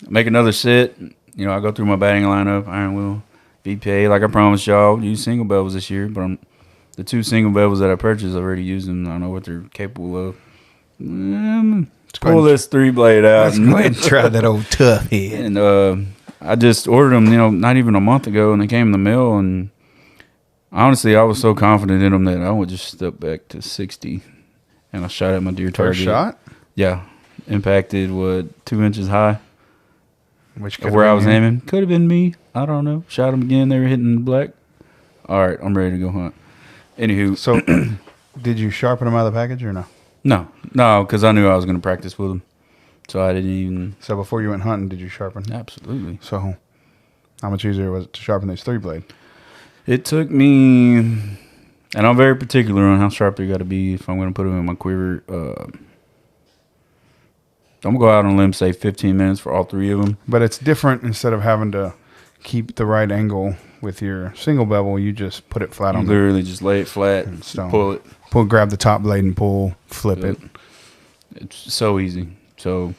A: make another sit. I go through my batting lineup, Iron Will, VPA. Like I promised y'all, use single bevels this year. But the 2 single bevels that I purchased, I already used them. I know what they're capable of. Pull this 3 blade out.
B: Let's go ahead and try that old tough head.
A: And I just ordered them, not even a month ago, and they came in the mail. And honestly, I was so confident in them that I would just step back to 60, and I shot at my deer target.
B: First shot?
A: Yeah, impacted 2 inches high.
B: Which
A: Where I was aiming. Could have been me. I don't know. Shot them again. They were hitting the black. All right, I'm ready to go hunt. Anywho.
B: So, did you sharpen them out of the package or no?
A: No, because I knew I was going to practice with them. So I didn't even.
B: So, before you went hunting, did you sharpen?
A: Absolutely.
B: So, how much easier was it to sharpen these 3-blade?
A: It took me, and I'm very particular on how sharp they got to be if I'm going to put them in my quiver. I'm going to go out on a limb, say 15 minutes for all 3 of them.
B: But it's different. Instead of having to keep the right angle with your single bevel, you just put it flat on the
A: Literally just lay it flat,
B: stone.
A: pull it.
B: Grab the top blade and pull, flip it.
A: It's so easy. So,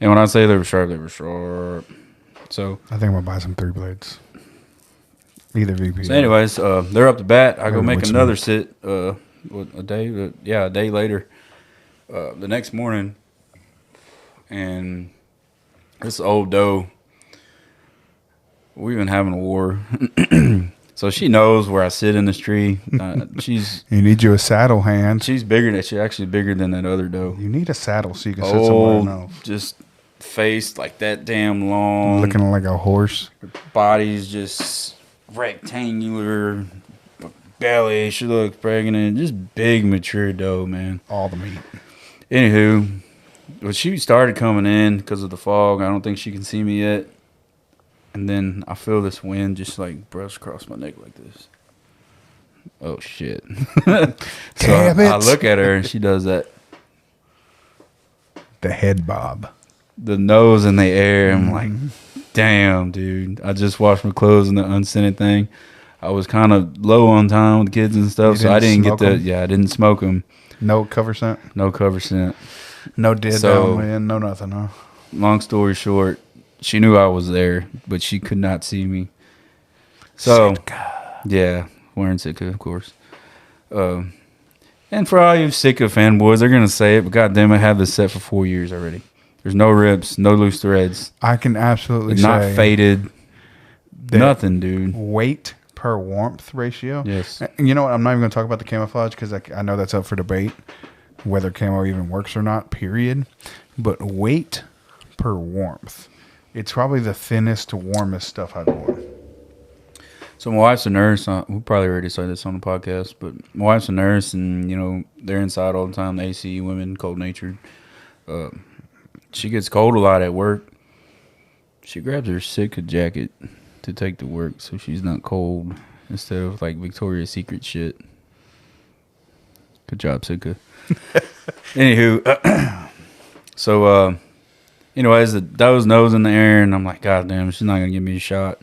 A: and when I say they were sharp, they were sharp. So,
B: I think I'm going to buy some 3-blades. Either VP.
A: So anyways, they're up to bat. I go
B: Maybe
A: make
B: which
A: another
B: one?
A: sit a day later, the next morning, and this old doe, we've been having a war. So she knows where I sit in this tree.
B: You need you a saddle hand.
A: She's bigger. She's actually bigger than that other doe.
B: You need a saddle so you can sit somewhere else.
A: Just face like that damn long.
B: Looking like a horse.
A: Body's just rectangular, belly. She looks pregnant. Just big, mature doe, man.
B: All the meat.
A: Anywho, Well, she started coming in because of the fog. I don't think she can see me yet. And then I feel this wind just like brush across my neck like this. Oh shit! So
B: Damn
A: I
B: it.
A: look at her and she does that.
B: The head bob.
A: The nose in the air. I'm like, damn, dude. I just washed my clothes in the unscented thing. I was kind of low on time with the kids and stuff, so I didn't get the. Yeah, I didn't smoke them.
B: No cover scent.
A: No cover scent.
B: No dead
A: So-
B: downwind. No nothing. Huh?
A: Long story short, she knew I was there, but she could not see me. So, yeah, wearing Sitka, of course. And for all you Sitka fanboys, they're gonna say it, but goddamn, I have this set for 4 years already. There's no rips, no loose threads,
B: I can absolutely
A: not
B: say
A: faded,
B: that
A: nothing, dude.
B: weight per warmth ratio.
A: Yes.
B: And you know what? I'm not even going to talk about the camouflage because I know that's up for debate whether camo even works or not, period. But weight per warmth, it's probably the thinnest, warmest stuff I've worn.
A: So my wife's a nurse. We probably already said this on the podcast, but my wife's a nurse, and you know they're inside all the time. The AC women, cold natured. She gets cold a lot at work. She grabs her Sitka jacket to take to work, so she's not cold instead of like Victoria's Secret shit. Good job, Sitka. Anywho, so anyways, that was nose in the air, and I'm like, God damn, she's not gonna give me a shot.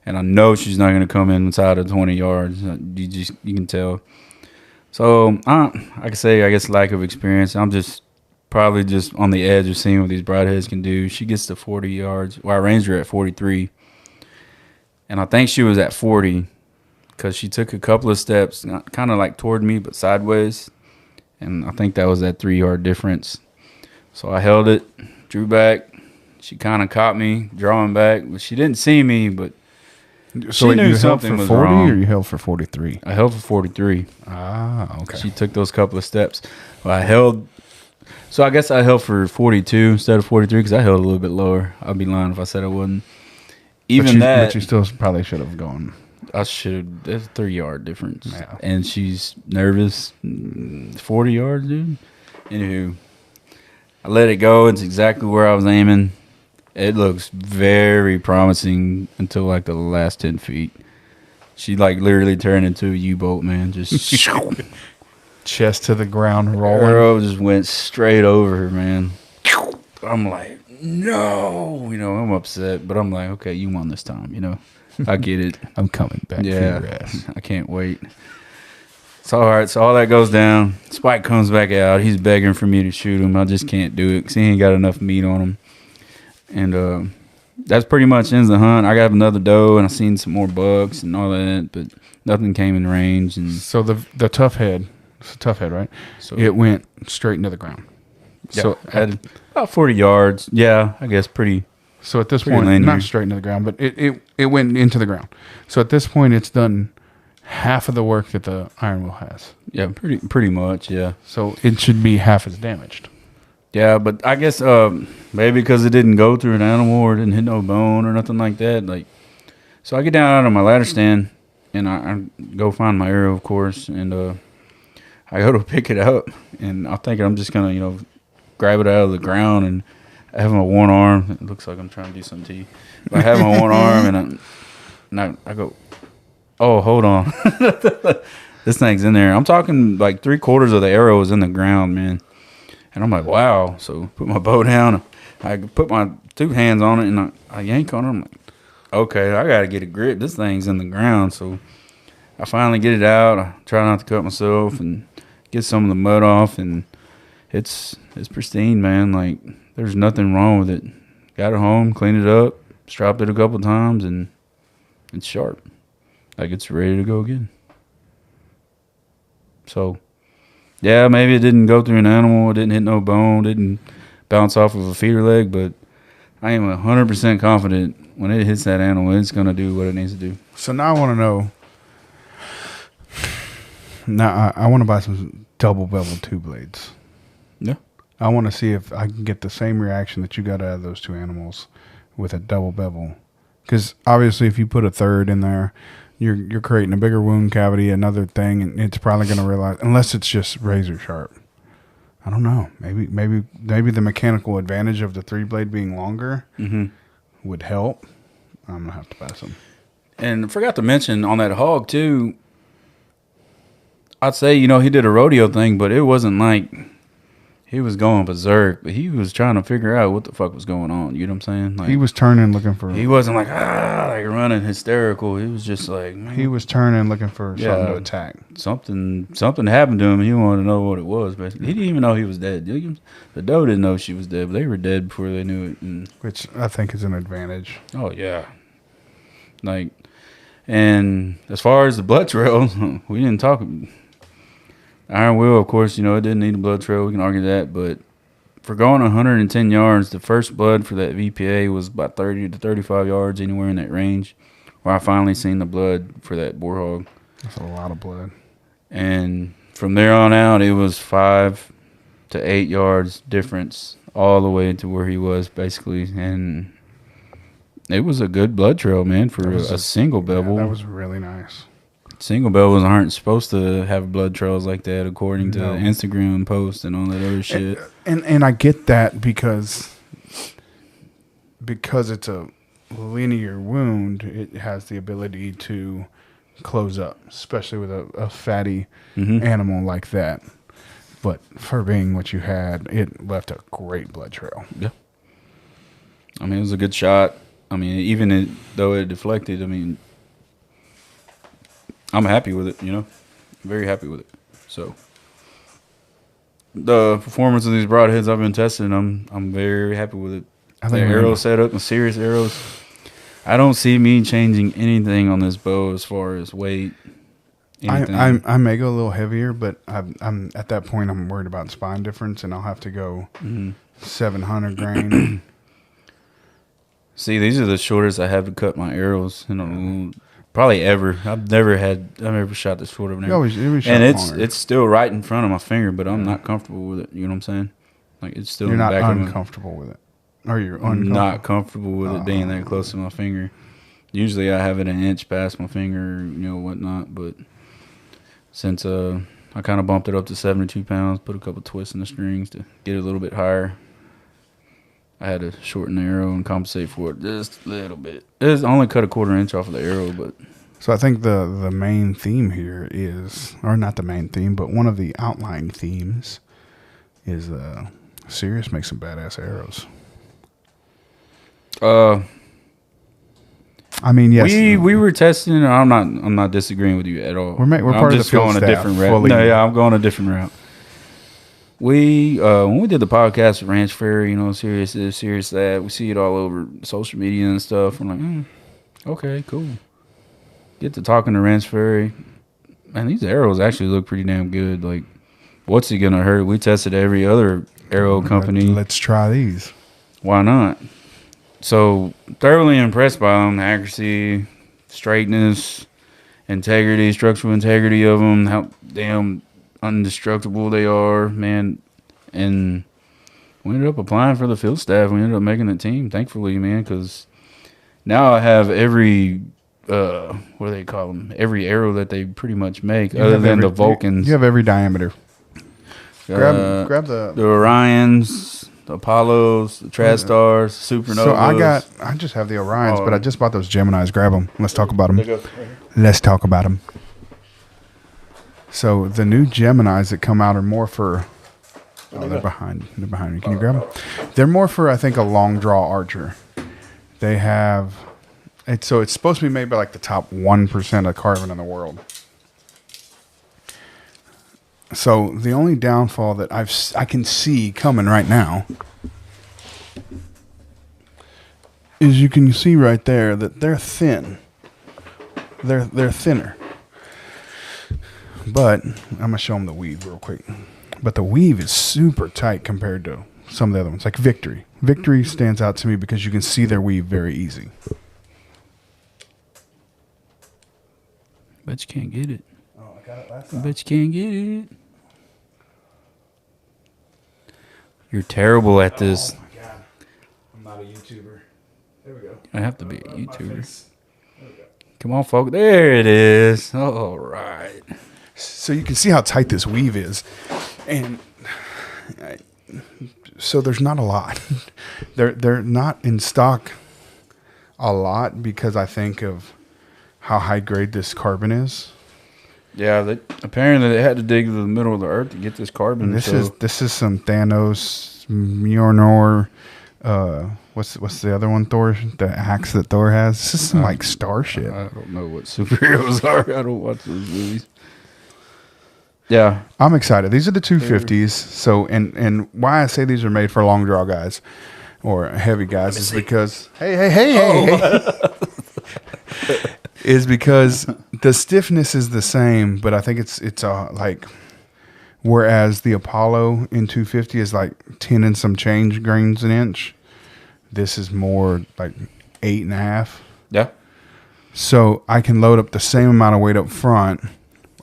A: And I know she's not going to come inside of 20 yards. You can tell. So I can say, I guess, lack of experience. I'm just probably just on the edge of seeing what these broadheads can do. She gets to 40 yards. Well, I ranged her at 43. And I think she was at 40 because she took a couple of steps, kind of like toward me, but sideways. And I think that was that 3-yard difference. So I held it, drew back. She kind of caught me drawing back. But she didn't see me, but
B: So
A: she knew
B: you held
A: something
B: for
A: was
B: 40
A: wrong.
B: or you held for 43?
A: I held for 43.
B: Ah, okay.
A: She took those couple of steps. Well, I held. So I guess I held for 42 instead of 43 because I held a little bit lower. I'd be lying if I said I wouldn't.
B: But you still probably should have gone.
A: I should have. There's a 3-yard difference.
B: Yeah.
A: And she's nervous. 40 yards, dude. Anywho, I let it go. It's exactly where I was aiming. It looks very promising until like the last 10 feet. She like literally turned into a U-boat, man. Just
B: Chest to the ground, rolling.
A: arrow just went straight over her, man. I'm like, no. You know, I'm upset, but I'm like, okay, you won this time, you know. I get it.
B: I'm coming back for your ass.
A: I can't wait. It's all right. So all that goes down. Spike comes back out. He's begging for me to shoot him. I just can't do it because he ain't got enough meat on him. And that's pretty much ends the hunt. I got another doe, and I seen some more bucks and all that, but nothing came in range. And
B: So the tough head, it's a tough head, right?
A: so
B: It went straight into the ground.
A: yeah,
B: So
A: had about 40 yards. Yeah, I guess pretty.
B: So at this
A: Pretty
B: point,
A: linear.
B: not straight into the ground, but it went into the ground. So at this point, it's done half of the work that the iron will has.
A: Yeah, pretty much. Yeah.
B: So it should be half as damaged.
A: Yeah, but I guess maybe because it didn't go through an animal or didn't hit no bone or nothing like that. Like, so I get down out of my ladder stand and I go find my arrow, of course, and I go to pick it up, and I'm thinking I'm just gonna grab it out of the ground, and I have my one arm. It looks like I'm trying to do something to you. But I have my one arm, and I go, oh, hold on, this thing's in there. I'm talking like 3/4 of the arrow is in the ground, man. And I'm like, wow. So put my bow down. I put my 2 hands on it, and I yank on it. I'm like, okay, I got to get a grip. This thing's in the ground. So I finally get it out. I try not to cut myself and get some of the mud off. And it's pristine, man. Like, there's nothing wrong with it. Got it home, cleaned it up, stropped it a couple times, and it's sharp. Like, it's ready to go again. So, yeah, maybe it didn't go through an animal. It didn't hit no bone. Didn't bounce off of a feeder leg. But I am 100% confident when it hits that animal, it's going to do what it needs to do.
B: So now I want to know. Now I want to buy some double bevel 2 blades.
A: Yeah.
B: I want to see if I can get the same reaction that you got out of those 2 animals with a double bevel. Because obviously, if you put a third in there, you're creating a bigger wound cavity, another thing, and it's probably going to realize, unless it's just razor sharp. I don't know. Maybe the mechanical advantage of the 3-blade being longer would help. I'm gonna have to buy some.
A: And I forgot to mention on that hog too. I'd say he did a rodeo thing, but it wasn't like he was going berserk. But he was trying to figure out what the fuck was going on. You know what I'm saying? Like,
B: he was turning, looking for.
A: He wasn't like running hysterical. He was just like, man.
B: He was turning, looking for something to attack.
A: Something happened to him. He wanted to know what it was. Basically, he didn't even know he was dead. The doe didn't know she was dead, but they were dead before they knew it. And,
B: which I think is an advantage.
A: Oh yeah, like, and as far as the blood trail, we didn't talk. Iron Wheel, of course, it didn't need a blood trail. We can argue that, but for going 110 yards, the first blood for that VPA was about 30 to 35 yards, anywhere in that range, where I finally seen the blood for that boar hog.
B: That's a lot of blood.
A: And from there on out, it was 5 to 8 yards difference all the way to where he was, basically. And it was a good blood trail, man, for a single bevel.
B: Yeah, that was really nice.
A: Single bevels aren't supposed to have blood trails like that, according to Instagram posts and all that other shit.
B: And I get that because it's a linear wound, it has the ability to close up, especially with a fatty animal like that. But for being what you had, it left a great blood trail.
A: Yeah. I mean, it was a good shot. I mean, even though it deflected, I'm happy with it, very happy with it. So the performance of these broadheads I've been testing, I'm very happy with it. The arrow setup and serious arrows. I don't see me changing anything on this bow as far as weight.
B: I may go a little heavier, but I'm at that point I'm worried about spine difference, and I'll have to go 700 grain.
A: See, these are the shortest I have to cut my arrows probably ever. I've never shot this short of an arrow. And it's still right in front of my finger, but I'm not comfortable with it. You know what I'm saying? Like, it's still
B: you're
A: in the
B: not
A: back
B: uncomfortable with it. Or you're
A: I'm not comfortable with it being that close to my finger. Usually I have it an inch past my finger, whatnot. But since I kind of bumped it up to 72 pounds, put a couple twists in the strings to get it a little bit higher, I had to shorten the arrow and compensate for it just a little bit. It's only cut a 1/4 inch off of the arrow, but.
B: So I think the main theme here is, or not the main theme, but one of the outlying themes is Sirius makes some badass arrows. I mean, yes,
A: we were testing, and I'm not disagreeing with you at all.
B: We're part of the field staff.
A: Different route. No, yeah, I'm going a different route. We when we did the podcast with Ranch Fairy, Sirius this, Sirius that, we see it all over social media and stuff. I'm like, okay, cool. Get to talking to Ranch Fairy. Man, these arrows actually look pretty damn good. Like, what's it gonna hurt? We tested every other arrow company.
B: Let's try these.
A: Why not? So, thoroughly impressed by them. The accuracy, straightness, integrity, structural integrity of them. How damn indestructible they are, man. And we ended up applying for the field staff. We ended up making the team, thankfully, man, because now I have every, what do they call them? Every arrow that they pretty much make, other than the Vulcans.
B: You have every diameter. Grab the
A: Orions, the Apollos, the Trastars, Supernovas.
B: So I just have the Orions, but I just bought those Geminis. Grab them. Let's talk about them. Let's talk about them. So the new Geminis that come out are more for. Oh, they're behind. They're behind me. Can you grab them? They're more for, I think, a long draw archer. They have. It's supposed to be made by like the top 1% of carbon in the world. So the only downfall that I can see coming right now is you can see right there that they're thin. They're thinner. But I'm gonna show them the weave real quick. But the weave is super tight compared to some of the other ones, like Victory. Victory stands out to me because you can see their weave very easy.
A: Bet you can't get it.
B: Oh, I got it last
A: time. I bet you can't get it. You're terrible at this.
B: Oh my god. I'm not a YouTuber. There we go.
A: I have to be a YouTuber. Come on, folks. There it is. All right.
B: So you can see how tight this weave is. And So there's not a lot. They're not in stock a lot because I think of how high grade this carbon is.
A: Yeah, apparently they had to dig to the middle of the earth to get this carbon.
B: This is some Thanos Mjolnir. What's the other one? Thor, the axe that Thor has. This is some like star shit.
A: I don't know what superheroes are. I don't watch those movies. Yeah,
B: I'm excited. These are the 250s. So and why I say these are made for long draw guys or heavy guys is because hey. Is because the stiffness is the same, but I think it's like, whereas the Apollo in 250 is like 10 and some change grains an inch, this is more like 8.5.
A: yeah.
B: So I can load up the same amount of weight up front.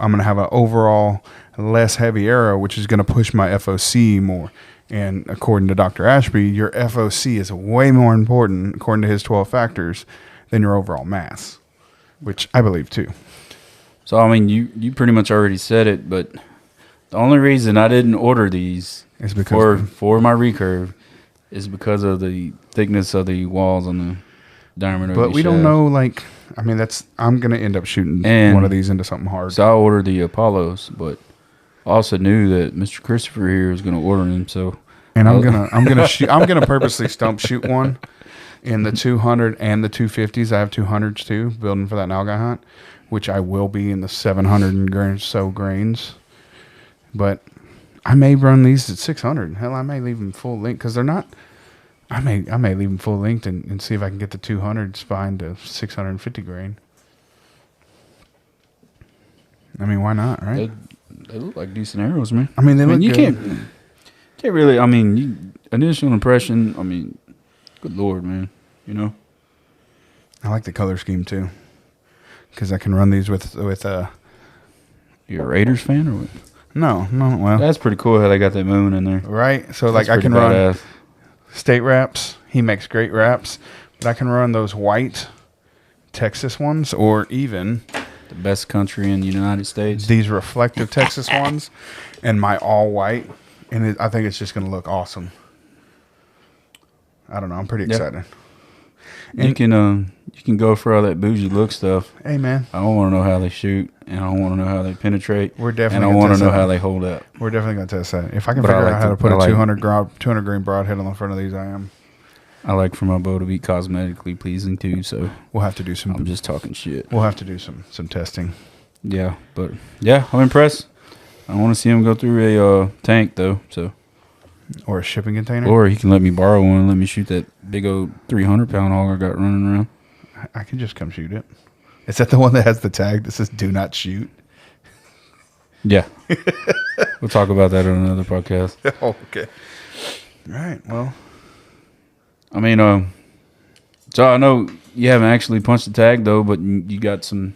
B: I'm going to have an overall less heavy arrow, which is going to push my FOC more. And according to Dr. Ashby, your FOC is way more important, according to his 12 factors, than your overall mass. Which I believe too.
A: So I mean, you pretty much already said it, but the only reason I didn't order these
B: is because
A: for my recurve is because of the thickness of the walls on the diamond.
B: But we don't know. Like, I mean, I'm gonna end up shooting one of these into something hard.
A: So I ordered the Apollos, but I also knew that Mr. Christopher here was gonna order them. So
B: and I'm gonna purposely stump shoot one. In the 200 and the 250s, I have 200s too, building for that Nalgai hunt, which I will be in the 700 and so grains. But I may run these at 600. Hell, I may leave them full length because they're not. I may leave them full length and see if I can get the 200 spine to 650 grain. I mean, why not, right?
A: They look like decent arrows, man.
B: I mean, they look
A: you
B: good.
A: Can't really. I mean, initial impression. I mean, good Lord, man. You know,
B: I like the color scheme too, because I can run these with.
A: You a Raiders fan or what?
B: No. Well,
A: that's pretty cool how they got that moon in there,
B: right? So like I can run state wraps. He makes great wraps, but I can run those white Texas ones, or even
A: the best country in the United States.
B: These reflective Texas ones, and my all white, and I think it's just going to look awesome. I don't know. I'm pretty excited.
A: And you can go for all that bougie look stuff.
B: Hey man,
A: I don't want to know how they shoot, and I don't want to know how they penetrate.
B: We're definitely.
A: And I want to know how they hold up.
B: We're definitely gonna test that. If I can figure out how to put a 200 grain broadhead on the front of these, I am.
A: I like for my bow to be cosmetically pleasing too, so
B: we'll have to do some.
A: I'm just talking shit.
B: We'll have to do some testing.
A: Yeah, but yeah, I'm impressed. I want to see him go through a tank though, so.
B: Or a shipping container.
A: Or he can let me borrow one and let me shoot that big old 300-pound hog I got running around.
B: I can just come shoot it. Is that the one that has the tag that says "Do not shoot"?
A: Yeah. We'll talk about that on another podcast.
B: Oh, okay. All right. Well,
A: I mean, so I know you haven't actually punched the tag though, but you got some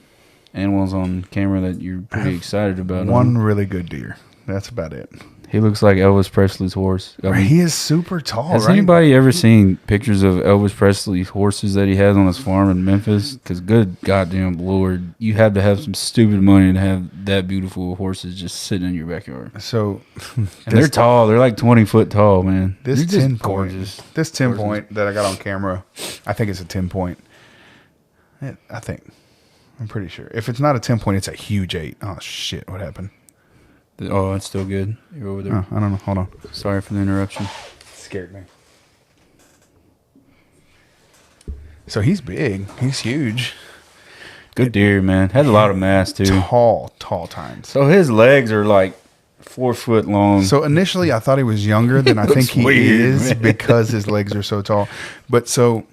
A: animals on camera that you're pretty excited about.
B: One really good deer. That's about it.
A: He looks like Elvis Presley's horse. I mean,
B: he is super tall.
A: Has anybody ever seen pictures of Elvis Presley's horses that he has on his farm in Memphis? Because good goddamn Lord, you had to have some stupid money to have that beautiful horses just sitting in your backyard.
B: So,
A: and they're tall. They're like 20 foot tall, man.
B: This 10
A: gorgeous.
B: This 10 point that I got on camera, I think it's a 10 point. I think. I'm pretty sure. If it's not a 10 point, it's a huge 8. Oh, shit. What happened?
A: Oh, it's still good. You're over there.
B: Oh, I don't know. Hold on.
A: Sorry for the interruption.
B: Scared me. So he's big. He's huge.
A: Good deer, man. Has a lot of mass, too.
B: Tall tines.
A: So his legs are like 4 foot long.
B: So initially I thought he was younger than I think he is because his legs are so tall. But so...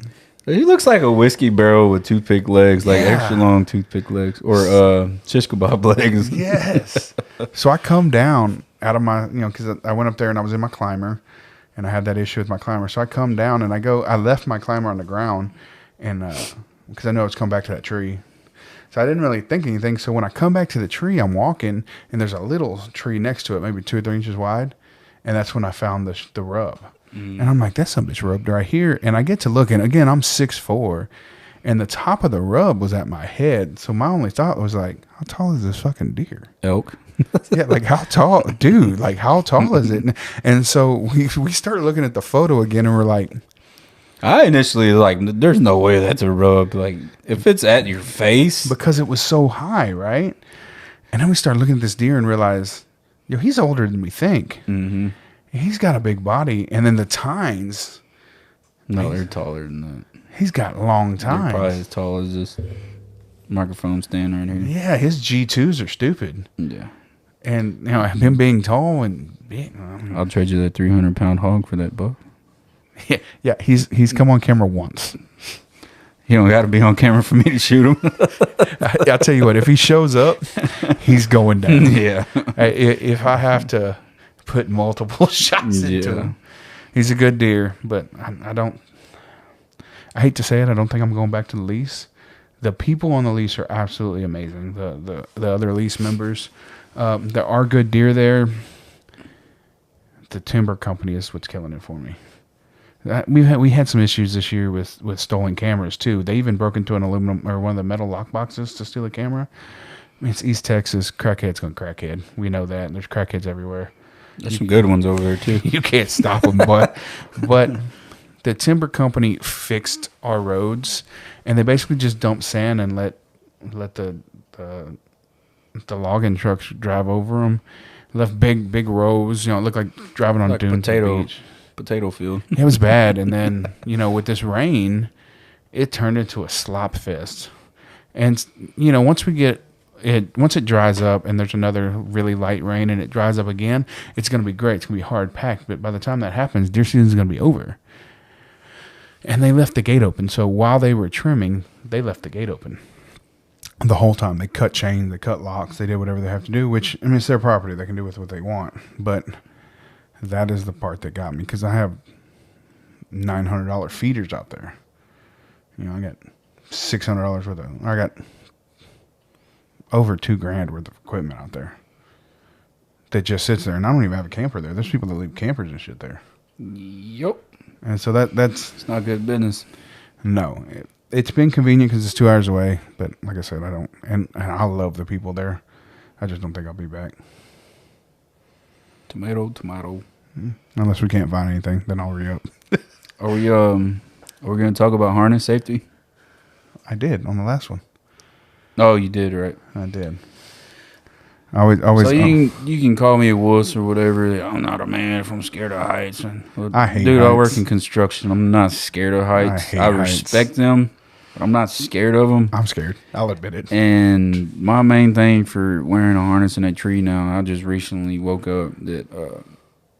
A: He looks like a whiskey barrel with toothpick legs, like extra long toothpick legs, or shish kebab legs.
B: Yes. So I come down out of my, because I went up there and I was in my climber, and I had that issue with my climber. So I come down and I left my climber on the ground, and because I know it's come back to that tree. So I didn't really think anything. So when I come back to the tree, I'm walking, and there's a little tree next to it, maybe 2 or 3 inches wide, and that's when I found the rub. And I'm like, that's some bitch rubbed right here. And I get to looking. Again, I'm 6'4", and the top of the rub was at my head. So my only thought was like, how tall is this fucking deer?
A: Elk.
B: Yeah, like how tall, dude? Like how tall is it? And so we started looking at the photo again, and we're like,
A: I initially like, there's no way that's a rub. Like, if it's at your face,
B: because it was so high, right? And then we started looking at this deer and realized, yo, he's older than we think.
A: mm-hmm.
B: He's got a big body, and then the tines.
A: No, they're taller than that.
B: He's got long
A: They're
B: tines.
A: probably as tall as this microphone stand right here.
B: Yeah, his G2s are stupid.
A: Yeah.
B: And, you know, him being tall and big.
A: I'll trade you that 300-pound hog for that buck.
B: Yeah, he's come on camera once.
A: You don't got to be on camera for me to shoot him.
B: I'll tell you what, if he shows up, he's going down.
A: Yeah.
B: If I have to put multiple shots into him. He's a good deer, but I hate to say it, I don't think I'm going back to the lease. The people on the lease are absolutely amazing. The other lease members, there are good deer there. The timber company is what's killing it for me. We had some issues this year with stolen cameras too. They even broke into an aluminum or one of the metal lock boxes to steal a camera. I mean, it's East Texas. Crackhead's going crackhead. We know that. And there's crackheads everywhere.
A: There's some good ones over there too.
B: You can't stop them, but the timber company fixed our roads, and they basically just dumped sand and let the logging trucks drive over them. Left big rows. You know, it looked like driving on
A: Like
B: dunes at the beach.
A: potato field.
B: It was bad, and then with this rain, it turned into a slop fest. And once it dries up, and there's another really light rain, and it dries up again, it's going to be great. It's going to be hard packed. But by the time that happens, deer season is going to be over. And they left the gate open. So while they were trimming, they left the gate open the whole time. They cut chains, they cut locks, they did whatever they have to do. Which it's their property; they can do with what they want. But that is the part that got me, because I have $900 feeders out there. I got $600 worth of. I got over $2,000 worth of equipment out there that just sits there, and I don't even have a camper there. There's people that leave campers and shit there.
A: Yep.
B: And so that's
A: It's not good business.
B: no. It's been convenient because it's 2 hours away, but like I said, I don't, and I love the people there. I just don't think I'll be back.
A: Tomato.
B: Unless we can't find anything, then I'll re-up.
A: Are we gonna talk about harness safety?
B: I did on the last one.
A: Oh, you did, right?
B: I did. I always.
A: So you can call me a wuss or whatever. I'm not a man if I'm scared of heights. And,
B: I hate
A: dude, I
B: heights.
A: work in construction. I'm not scared of heights.
B: hate
A: I
B: heights.
A: respect them, but I'm not scared of them.
B: I'm scared. I'll admit it.
A: And my main thing for wearing a harness in a tree now, I just recently woke up that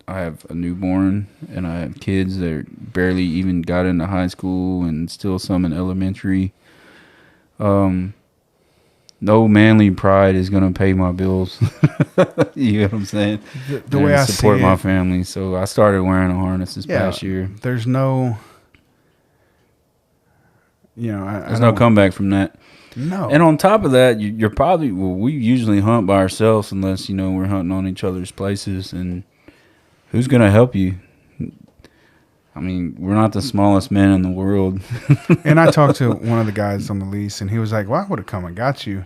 A: I have a newborn and I have kids that barely even got into high school and still some in elementary. No manly pride is going to pay my bills. You know what I'm saying?
B: The way I
A: support
B: see
A: my
B: it,
A: family. So I started wearing a harness this past year.
B: There's no.
A: There's no comeback from that.
B: No.
A: And on top of that, you're probably, we usually hunt by ourselves unless, we're hunting on each other's places. And who's going to help you? I mean, we're not the smallest men in the world.
B: And I talked to one of the guys on the lease, and he was like, well, I would have come and got you.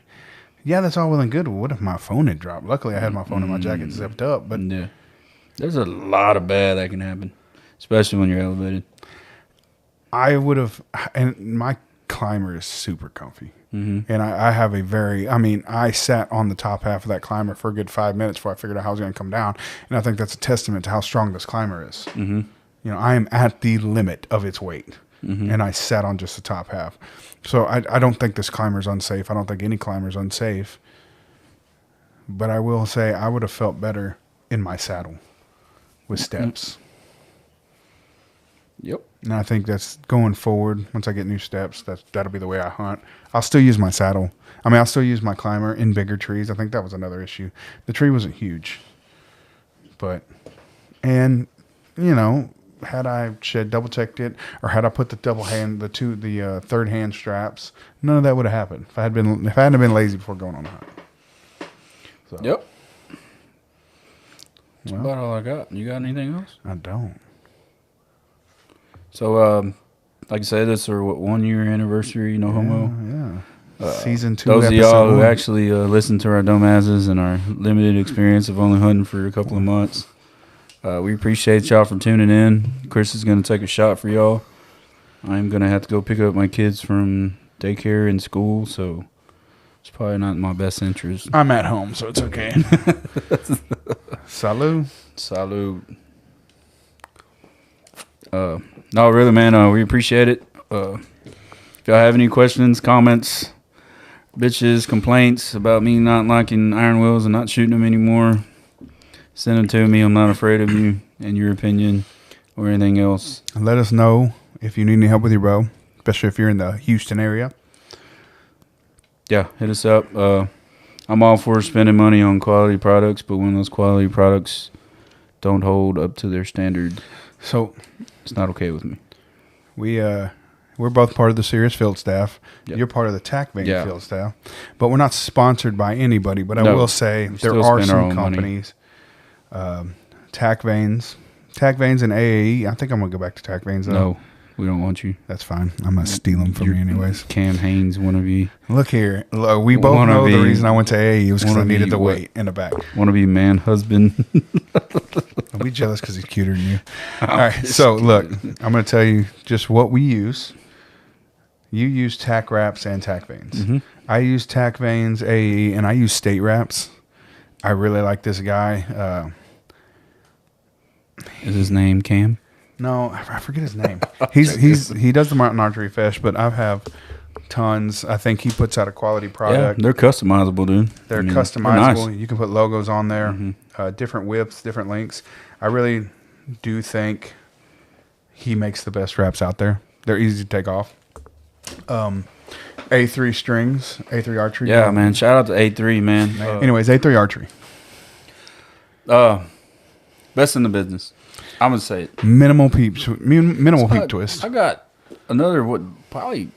B: Yeah, that's all well and good. Well, what if my phone had dropped? Luckily, I had my phone in my jacket zipped up. But
A: yeah, there's a lot of bad that can happen, especially when you're elevated.
B: I would have, and my climber is super comfy.
A: Mm-hmm.
B: And I have I sat on the top half of that climber for a good 5 minutes before I figured out how I was going to come down. And I think that's a testament to how strong this climber is.
A: Mm-hmm.
B: I am at the limit of its weight.
A: Mm-hmm.
B: And I sat on just the top half. So I don't think this climber is unsafe. I don't think any climber is unsafe. But I will say I would have felt better in my saddle with steps.
A: Yep.
B: And I think that's going forward. Once I get new steps, that'll be the way I hunt. I'll still use my saddle. I'll still use my climber in bigger trees. I think that was another issue. The tree wasn't huge. Had I double checked it, or had I put the third hand straps, none of that would have happened. If I hadn't been lazy before going on the hunt. So,
A: Yep. That's about all I got. You got anything else?
B: I don't.
A: So like I said, this is our 1 year anniversary. No homo.
B: Yeah. Season 2.
A: Those of
B: episode
A: y'all who
B: 1.
A: actually listen to our dumbasses and our limited experience of only hunting for a couple of months, we appreciate y'all for tuning in. Chris is going to take a shot for y'all. I'm going to have to go pick up my kids from daycare and school, so it's probably not in my best interest.
B: I'm at home, so it's okay. Salud.
A: Salud. No, really, man, we appreciate it. If y'all have any questions, comments, bitches, complaints about me not liking iron wheels and not shooting them anymore, send them to me. I'm not afraid of you and your opinion or anything else.
B: Let us know if you need any help with your bow, especially if you're in the Houston area.
A: Yeah, hit us up. I'm all for spending money on quality products, but when those quality products don't hold up to their standard,
B: so
A: it's not okay with me.
B: We're both part of the Serious Field staff.
A: Yep.
B: You're part of the Tack Vein Field staff, but we're not sponsored by anybody. But I will say there are some companies, Tack Veins and AAE. I think I'm gonna go back to Tack Veins.
A: No, we don't want you.
B: That's fine. I'm gonna steal them from you anyways.
A: Cam Haynes, wannabe.
B: Look here. We both know the reason I went to AAE was because I needed the weight in the back.
A: Wannabe man husband.
B: I'll be jealous because he's cuter than you. All right. So look, I'm gonna tell you just what we use. You use tack wraps and tack veins.
A: Mm-hmm.
B: I use tack veins, AE, and I use state wraps. I really like this guy.
A: Is his name Cam?
B: No, I forget his name. He does the mountain archery fish, but I have tons. I think he puts out a quality product.
A: Yeah, they're customizable, dude.
B: They're customizable.
A: Nice.
B: You can put logos on there,
A: Mm-hmm.
B: Different whips, different lengths. I really do think he makes the best wraps out there. They're easy to take off. A3 strings, A3 archery.
A: Yeah, man. Shout out to A3, man.
B: Anyways, A3 archery.
A: Best in the business. I'm gonna say it.
B: Minimal peep twist.
A: I got another probably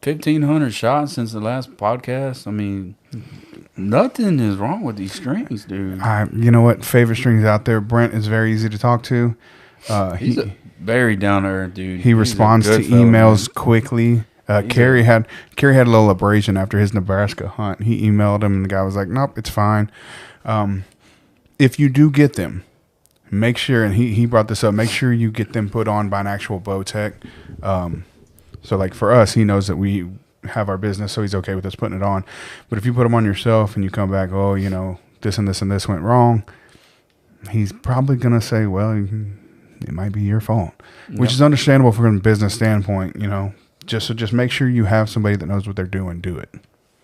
A: 1,500 shots since the last podcast. I mean, nothing is wrong with these strings, dude.
B: You know what? Favorite strings out there. Brent is very easy to talk to.
A: He's a very down to earth dude.
B: He responds to emails quickly. Kerry had a little abrasion after his Nebraska hunt. He emailed him, and the guy was like, "Nope, it's fine." If you do get them, make sure, and he brought this up, make sure you get them put on by an actual bow tech. So like for us, he knows that we have our business, so he's okay with us putting it on. But if you put them on yourself and you come back, oh, you know, this and this and this went wrong, he's probably going to say, well, it might be your fault, which is understandable from a business standpoint, you know. Just make sure you have somebody that knows what they're doing. Do it.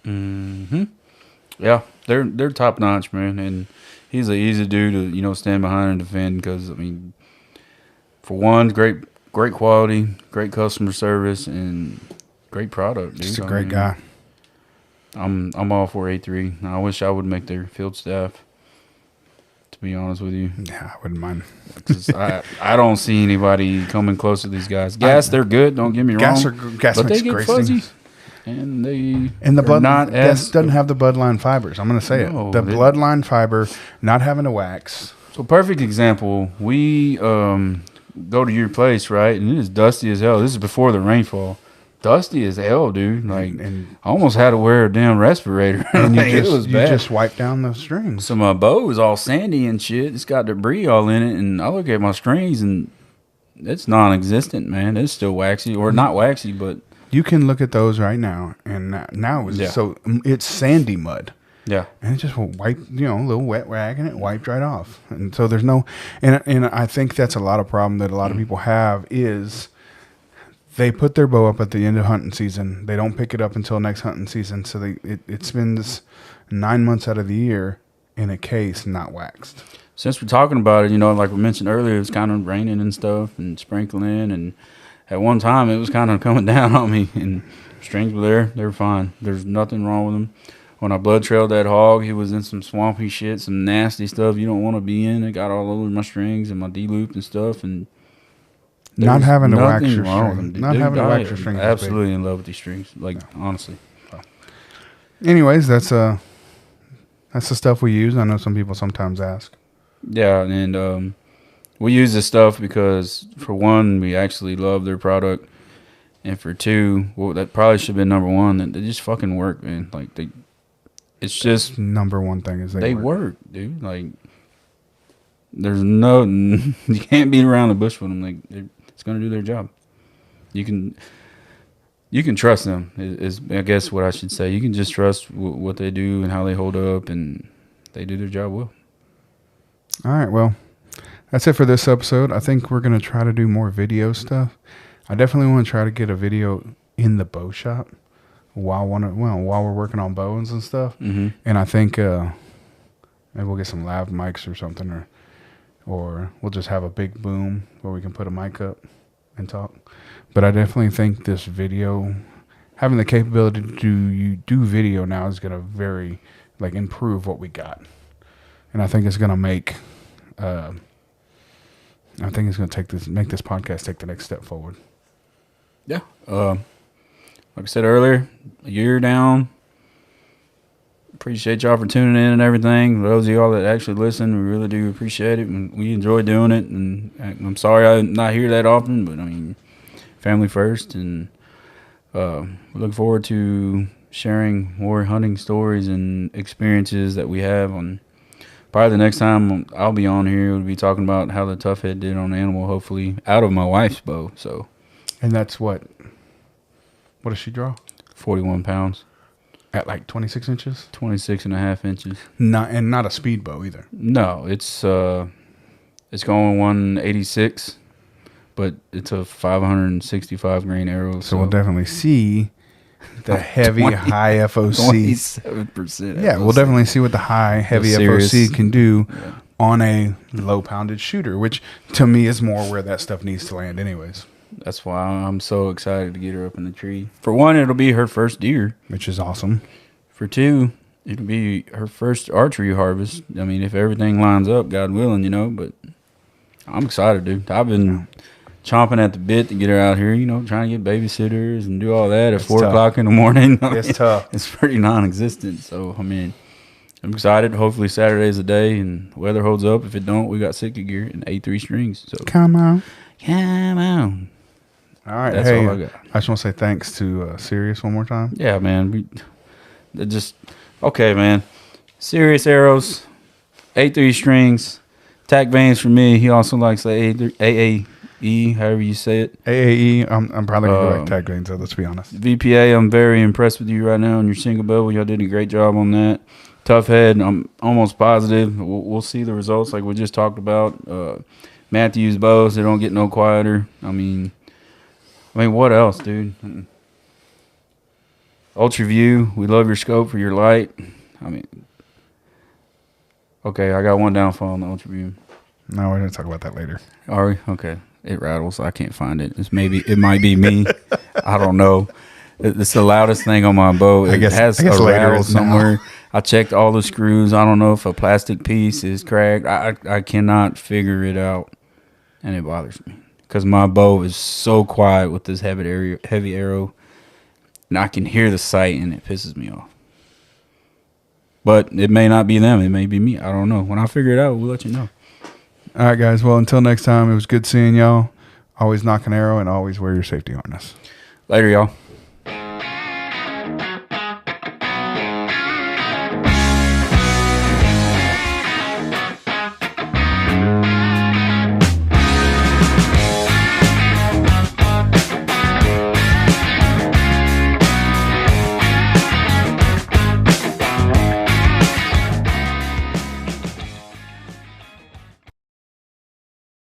A: Mm-hmm. Yeah, they're top notch, man, and he's an easy dude to stand behind and defend because I mean, for one, great quality, great customer service, and great product. Dude.
B: Just a great guy.
A: I'm all for A3. I wish I would make their field staff. To be honest with you,
B: yeah, I wouldn't mind.
A: I don't see anybody coming close to these guys. Gas, they're good. Don't get me wrong.
B: Gas
A: but
B: makes
A: they get
B: great
A: fuzzy,
B: things.
A: and the
B: blood
A: not
B: gas doesn't have the bloodline fibers. I'm going to say it. The bloodline fiber not having a wax.
A: So perfect example. We go to your place, right, and it is dusty as hell. This is before the rainfall. Dusty as hell, dude. Like, and I almost had to wear a damn respirator.
B: And
A: like,
B: it was bad. You just wipe down the strings.
A: So my bow is all sandy and shit. It's got debris all in it. And I look at my strings, and it's non-existent, man. It's still waxy. Or not waxy, but...
B: You can look at those right now, and now it's sandy mud.
A: Yeah.
B: And it just will wipe, a little wet rag, and it wiped right off. And so there's no... And I think that's a lot of problem that a lot of people have is... They put their bow up at the end of hunting season. They don't pick it up until next hunting season. So it spends 9 months out of the year in a case not waxed.
A: Since we're talking about it, like we mentioned earlier, it was kind of raining and stuff and sprinkling. And at one time, it was kind of coming down on me. And strings were there. They were fine. There's nothing wrong with them. When I blood trailed that hog, he was in some swampy shit, some nasty stuff you don't want to be in. It got all over my strings and my D-loop and stuff. And
B: not having to wax your string. Not having to wax your string.
A: Absolutely in love with these strings. Like, honestly.
B: Anyways, that's the stuff we use. I know some people sometimes ask.
A: Yeah, and we use this stuff because, for one, we actually love their product. And for 2, well, that probably should have been number 1. They just fucking work, man. Like it's just
B: Number one thing is
A: they work, dude. Like there's no you can't beat around the bush with them. Like it's gonna do their job. You can trust them. Is I guess what I should say. You can just trust what they do and how they hold up, and they do their job well.
B: All right, well, that's it for this episode. I think we're gonna try to do more video stuff. I definitely want to try to get a video in the bow shop while we're working on bows and stuff.
A: Mm-hmm.
B: And I think maybe we'll get some lav mics or something, or we'll just have a big boom where we can put a mic up and talk. But I definitely think this video, having the capability to do video now, is gonna very improve what we got, and I think it's gonna make. I think it's gonna make this podcast take the next step forward.
A: Yeah. Like I said earlier, a year down. Appreciate y'all for tuning in and everything. Those of y'all that actually listen, we really do appreciate it. And we enjoy doing it. And I'm sorry I'm not here that often, but I mean, family first. And we look forward to sharing more hunting stories and experiences that we have. On probably the next time I'll be on here, we'll be talking about how the tough head did on an animal, hopefully out of my wife's bow. So.
B: And that's what does she draw?
A: 41 pounds.
B: At 26 inches?
A: 26.5 inches.
B: Not a speed bow either.
A: No, it's going 186, but it's a 565 grain arrow.
B: So we'll definitely see the heavy high FOC.
A: 27%.
B: Yeah, we'll definitely see what the high heavy FOC can do on a low pounded shooter, which to me is more where that stuff needs to land anyways.
A: That's why I'm so excited to get her up in the tree. For 1, it'll be her first deer,
B: which is awesome.
A: For 2, it'll be her first archery harvest. I mean, if everything lines up, God willing, but I'm excited, dude. I've been chomping at the bit to get her out here, trying to get babysitters and do all that at 4 o'clock in the morning.
B: It's tough.
A: It's pretty non-existent. So, I mean, I'm excited. Hopefully Saturday's the day and the weather holds up. If it don't, we got Sitka gear and A3 strings. So
B: Come on.
A: All
B: right,
A: that's
B: hey,
A: all I got.
B: I just want to say thanks to Sirius one more time.
A: Yeah, man. Okay, man. Sirius arrows, A3 strings, tack vanes for me. He also likes the AAE, however you say it.
B: AAE, I'm probably going to go like tag vanes, so let's be honest.
A: VPA, I'm very impressed with you right now on your single bevel. Y'all did a great job on that. Tough head, I'm almost positive. We'll see the results like we just talked about. Matthews bows, they don't get no quieter. I mean, what else, dude? Ultra View, we love your scope for your light. I mean, okay, I got one downfall on the Ultra View.
B: No, we're going to talk about that later.
A: Are we? Okay. It rattles. I can't find it. It might be me. I don't know. It's the loudest thing on my bow. It has a rattle somewhere. I checked all the screws. I don't know if a plastic piece is cracked. I cannot figure it out, and it bothers me because my bow is so quiet with this heavy arrow, and I can hear the sight, and it pisses me off. But it may not be them. It may be me. I don't know. When I figure it out, we'll let you know.
B: All right, guys. Well, until next time, it was good seeing y'all. Always knock an arrow and always wear your safety harness.
A: Later, y'all.